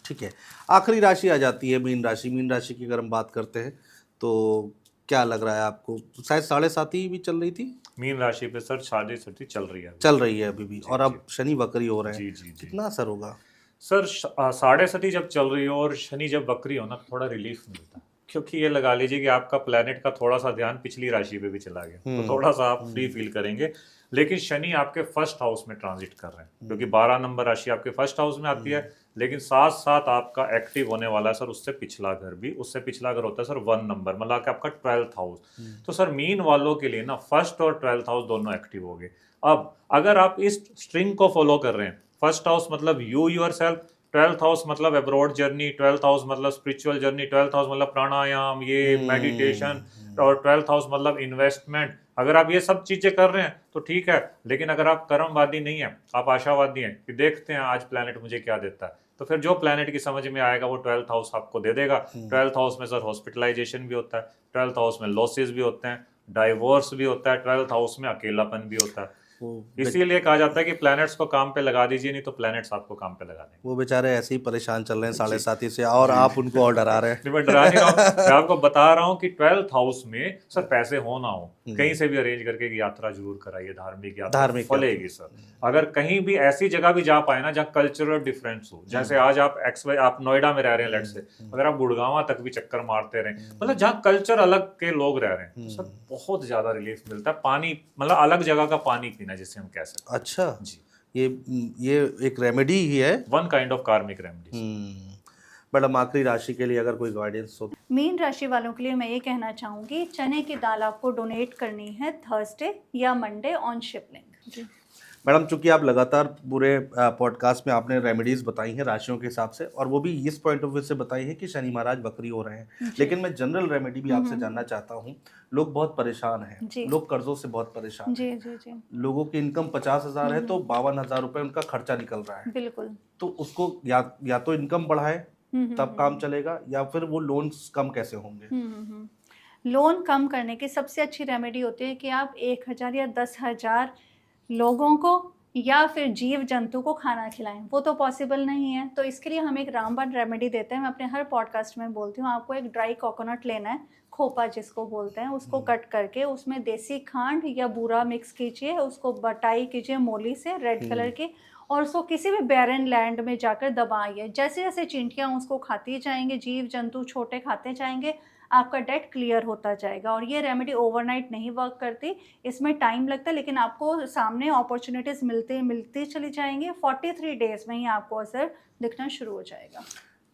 ठीक है। आखिरी राशि आ जाती है मीन राशि। मीन राशि की अगर हम बात करते हैं तो क्या लग रहा है आपको? शायद 7.5 ही भी चल रही थी, मीन राशि पे सर 6.5 चल रही है अभी। चल रही है अभी भी, जी, और अब जी। शनि वक्री हो रहे हैं। जी जी जी कितना असर होगा? सर 7.5 जब चल रही हो और शनि जब वक्री हो ना तो थोड़ा रिलीफ मिलता है, क्योंकि ये लगा लीजिए कि आपका प्लेनेट का थोड़ा सा ध्यान पिछली राशि पे भी चला गया, तो थोड़ा सा आप फ्री फील करेंगे। लेकिन शनि आपके फर्स्ट हाउस में ट्रांजिट कर रहे हैं, क्योंकि 12 नंबर राशि आपके फर्स्ट हाउस में आती है, लेकिन साथ साथ आपका एक्टिव होने वाला है सर उससे पिछला घर भी। उससे पिछला घर होता है सर 1 नंबर, मतलब कि आपका 12th हाउस। तो सर मीन वालों के लिए ना फर्स्ट और 12th हाउस दोनों एक्टिव हो गए। अब अगर आप इस स्ट्रिंग को फॉलो कर रहे हैं, फर्स्ट हाउस मतलब you your self, 12th house मतलब अब्रॉड जर्नी, 12th हाउस मतलब स्पिरिचुअल जर्नी, 12th हाउस मतलब प्राणायाम, ये मेडिटेशन, और 12th हाउस मतलब इन्वेस्टमेंट। अगर आप ये सब चीजें कर रहे हैं तो ठीक है, लेकिन अगर आप कर्मवादी नहीं है, आप आशावादी हैं कि देखते हैं आज प्लेनेट मुझे क्या देता है, तो फिर जो प्लेनेट की समझ में आएगा वो 12th हाउस आपको दे देगा। 12th हाउस में सर हॉस्पिटलाइजेशन भी होता है, 12th हाउस में लॉसेस भी होते हैं, डाइवोर्स भी होता है, 12th हाउस में अकेलापन भी होता है। वो इसीलिए कहा जाता है कि प्लैनेट्स को काम पे लगा दीजिए, नहीं तो प्लैनेट्स आपको काम पे लगा देंगे। वो बेचारे ऐसे ही परेशान चल रहे हैं जी 7.5 से, और जी आप उनको और डरा रहे नहीं, मैं डरा नहीं रहा हूँ, मैं आपको बता रहा हूँ कि 12th हाउस में सर पैसे हो ना हो, कहीं से भी अरेंज करके एक यात्रा जरूर कराइए, धार्मिक यात्रा धार्मिक फलेगी सर। अगर कहीं भी ऐसी जगह भी जा पाए ना जहाँ कल्चरल डिफरेंस हो, जैसे आज आप आप नोएडा में रह रहे हैं लेट से, अगर आप गुड़गांव तक भी चक्कर मारते रहे, मतलब जहाँ कल्चर अलग के लोग रह रहे हैं, तो सर बहुत ज्यादा रिलीफ मिलता है। पानी मतलब अलग जगह का पानी पीना जिसे हम कह सकते हैं। अच्छा, जी, ये एक रेमेडी ही है। वन काइंड ऑफ कार्मिक रेमेडी। मैडम आखिरी राशि के लिए अगर कोई गाइडेंस हो? मीन राशि वालों के लिए मैं ये कहना चाहूँगी, चने की दाल आपको डोनेट करनी है थर्सडे या मंडे ऑन शिवलिंग। जी मैडम, चूंकि आप लगातार पूरे पॉडकास्ट में आपने रेमेडीज बताई हैं राशियों के हिसाब से, और वो भी इस पॉइंट ऑफ व्यू से बताई है कि शनि महाराज वक्री हो रहे हैं, लेकिन मैं जनरल रेमेडी भी आपसे जानना चाहता हूँ। लोग बहुत परेशान हैं, जी लोग कर्जों से बहुत परेशान जी हैं। जी जी लोगों की इनकम 50,000 है तो 52,000 रुपये उनका खर्चा निकल रहा है। बिल्कुल। तो उसको या तो इनकम बढ़ाए तब काम चलेगा, या फिर वो लोन्स कम कैसे होंगे? लोन कम करने की सबसे अच्छी रेमेडी होती है कि आप 1,000 या 10,000 लोगों को या फिर जीव जंतु को खाना खिलाएं। वो तो पॉसिबल नहीं है, तो इसके लिए हम एक रामबाण रेमेडी देते हैं। मैं अपने हर पॉडकास्ट में बोलती हूँ, आपको एक ड्राई कोकोनट लेना है, खोपा जिसको बोलते हैं, उसको कट करके उसमें देसी खांड या बूरा मिक्स कीजिए, उसको बटाई कीजिए मोली से रेड कलर की, और उसको किसी भी बैरन लैंड में जाकर दबाइए। जैसे जैसे चींटियाँ उसको खाती जाएंगे, जीव जंतु छोटे खाते जाएंगे, आपका डेट क्लियर होता जाएगा। और ये रेमेडी ओवरनाइट नहीं वर्क करती, इसमें टाइम लगता है, लेकिन आपको सामने अपॉर्चुनिटीज़ मिलती चली जाएंगी। 43 डेज में ही आपको असर दिखना शुरू हो जाएगा।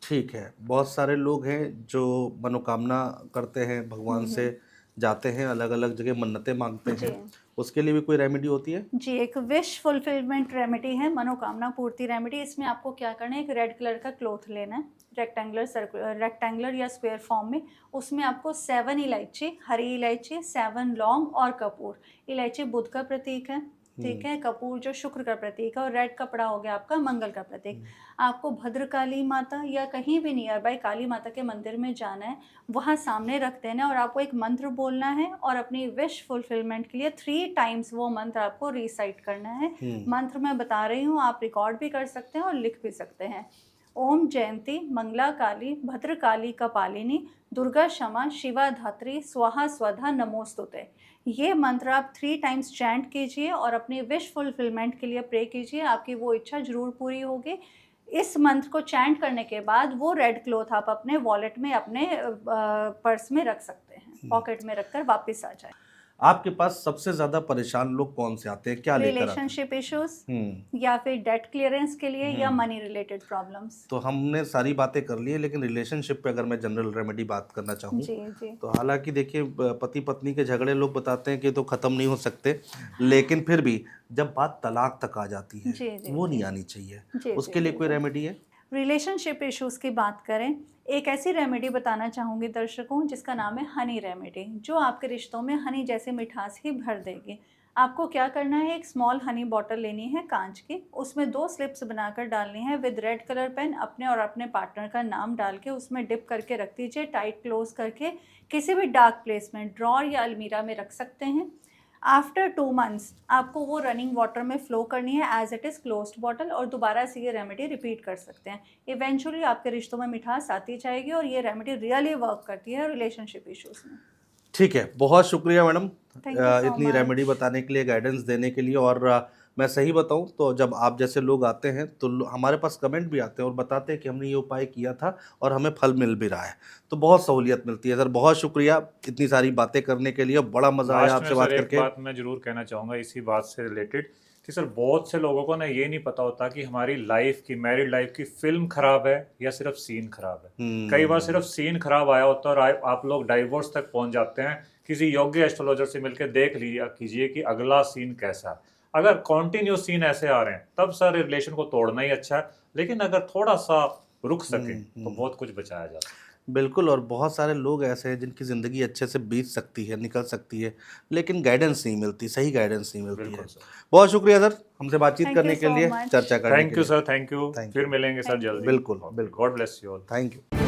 ठीक है, बहुत सारे लोग हैं जो मनोकामना करते हैं, भगवान से जाते हैं, अलग अलग जगह मन्नतें मांगते हैं, उसके लिए भी कोई रेमेडी होती है? जी, एक विश फुलफिलमेंट रेमेडी है, मनोकामना पूर्ति रेमेडी। इसमें आपको क्या करना है, एक रेड कलर का क्लॉथ लेना है, रेक्टेंगुलर या स्क्वायर फॉर्म में। उसमें आपको 7 इलायची, हरी इलायची, 7 लौंग और कपूर। इलायची बुध का प्रतीक है, ठीक है, कपूर जो शुक्र का प्रतीक है, और रेड कपड़ा हो गया आपका मंगल का प्रतीक। आपको भद्रकाली माता या कहीं भी नियर बाय काली माता के मंदिर में जाना है, वहाँ सामने रख देना है, और आपको एक मंत्र बोलना है, और अपनी विश फुलफिलमेंट के लिए 3 टाइम्स वो मंत्र आपको रिसाइट करना है। मंत्र मैं बता रही हूँ, आप रिकॉर्ड भी कर सकते हैं और लिख भी सकते हैं। ओम जयंती मंगला काली भद्रकाली कपालिनी दुर्गा क्षमा शिवा धात्री स्वाहा स्वधा नमोस्तुते। ये मंत्र आप 3 टाइम्स चैंट कीजिए और अपनी विश फुलफिलमेंट के लिए प्रे कीजिए, आपकी वो इच्छा जरूर पूरी होगी। इस मंत्र को चैंट करने के बाद वो रेड क्लॉथ आप अपने वॉलेट में, अपने पर्स में रख सकते हैं, पॉकेट में रखकर वापस आ जाए। आपके पास सबसे ज्यादा परेशान लोग कौन से आते हैं, क्या लेकर आते हैं? रिलेशनशिप इश्यूज या फिर डेट क्लियरेंस के लिए या मनी रिलेटेड प्रॉब्लम्स। तो हमने सारी बातें कर ली है, लेकिन रिलेशनशिप पे अगर मैं जनरल रेमेडी बात करना चाहूँ, जी जी तो हालांकि देखिए पति पत्नी के झगड़े लोग बताते हैं कि तो ख़त्म नहीं हो सकते, लेकिन फिर भी जब बात तलाक तक आ जाती है जी जी वो नहीं आनी चाहिए, जी उसके लिए कोई रेमेडी है? रिलेशनशिप इश्यूज़ की बात करें, एक ऐसी रेमेडी बताना चाहूँगी दर्शकों जिसका नाम है हनी रेमेडी, जो आपके रिश्तों में हनी जैसे मिठास ही भर देगी। आपको क्या करना है, एक स्मॉल हनी बॉटल लेनी है कांच की, उसमें 2 स्लिप्स बनाकर डालनी है विद रेड कलर पेन, अपने और अपने पार्टनर का नाम डाल के उसमें डिप करके रख दीजिए, टाइट क्लोज करके किसी भी डार्क प्लेस में, ड्रॉर या अलमीरा में रख सकते हैं। आफ्टर 2 मंथ्स आपको वो रनिंग वाटर में फ्लो करनी है as it is closed bottle, और दोबारा से ये रेमेडी रिपीट कर सकते हैं। इवेंचुअली आपके रिश्तों में मिठास आती जाएगी, और ये रेमेडी रियली वर्क करती है रिलेशनशिप इश्यूज़ में। ठीक है, बहुत शुक्रिया मैडम Thank you so इतनी much. रेमेडी बताने के लिए, गाइडेंस देने के लिए। और मैं सही बताऊं तो जब आप जैसे लोग आते हैं तो हमारे पास कमेंट भी आते हैं और बताते हैं कि हमने ये उपाय किया था और हमें फल मिल भी रहा है, तो बहुत सहूलियत मिलती है। सर बहुत शुक्रिया इतनी सारी बातें करने के लिए, बड़ा मज़ा आया लास्ट में आपसे बात सर एक करके। बात मैं जरूर कहना चाहूँगा इसी बात से रिलेटेड कि सर बहुत से लोगों को ना ये नहीं पता होता कि हमारी लाइफ की, मैरिड लाइफ की फिल्म खराब है या सिर्फ सीन खराब है। कई बार सिर्फ सीन खराब आया होता है और आप लोग डाइवोर्स तक पहुंच जाते हैं। किसी योग्य एस्ट्रोलॉजर से मिलकर देख लिया कीजिए कि अगला सीन कैसा है। अगर कॉन्टिन्यू सीन ऐसे आ रहे हैं तब सर रिलेशन को तोड़ना ही अच्छा है, लेकिन अगर थोड़ा सा रुक सके तो बहुत कुछ बचाया जा सकता है। बिल्कुल, और बहुत सारे लोग ऐसे हैं जिनकी ज़िंदगी अच्छे से बीत सकती है, निकल सकती है, लेकिन गाइडेंस नहीं मिलती, सही गाइडेंस नहीं मिलती है। बिल्कुल सर। बहुत शुक्रिया सर हमसे बातचीत Thank you करने के so लिए, much. चर्चा करने थैंक के यू लिए। Sir, thank you. Thank फिर you. मिलेंगे सर Thank you. जल्दी। बिल्कुल, बिल्कुल। God bless you all. Thank you.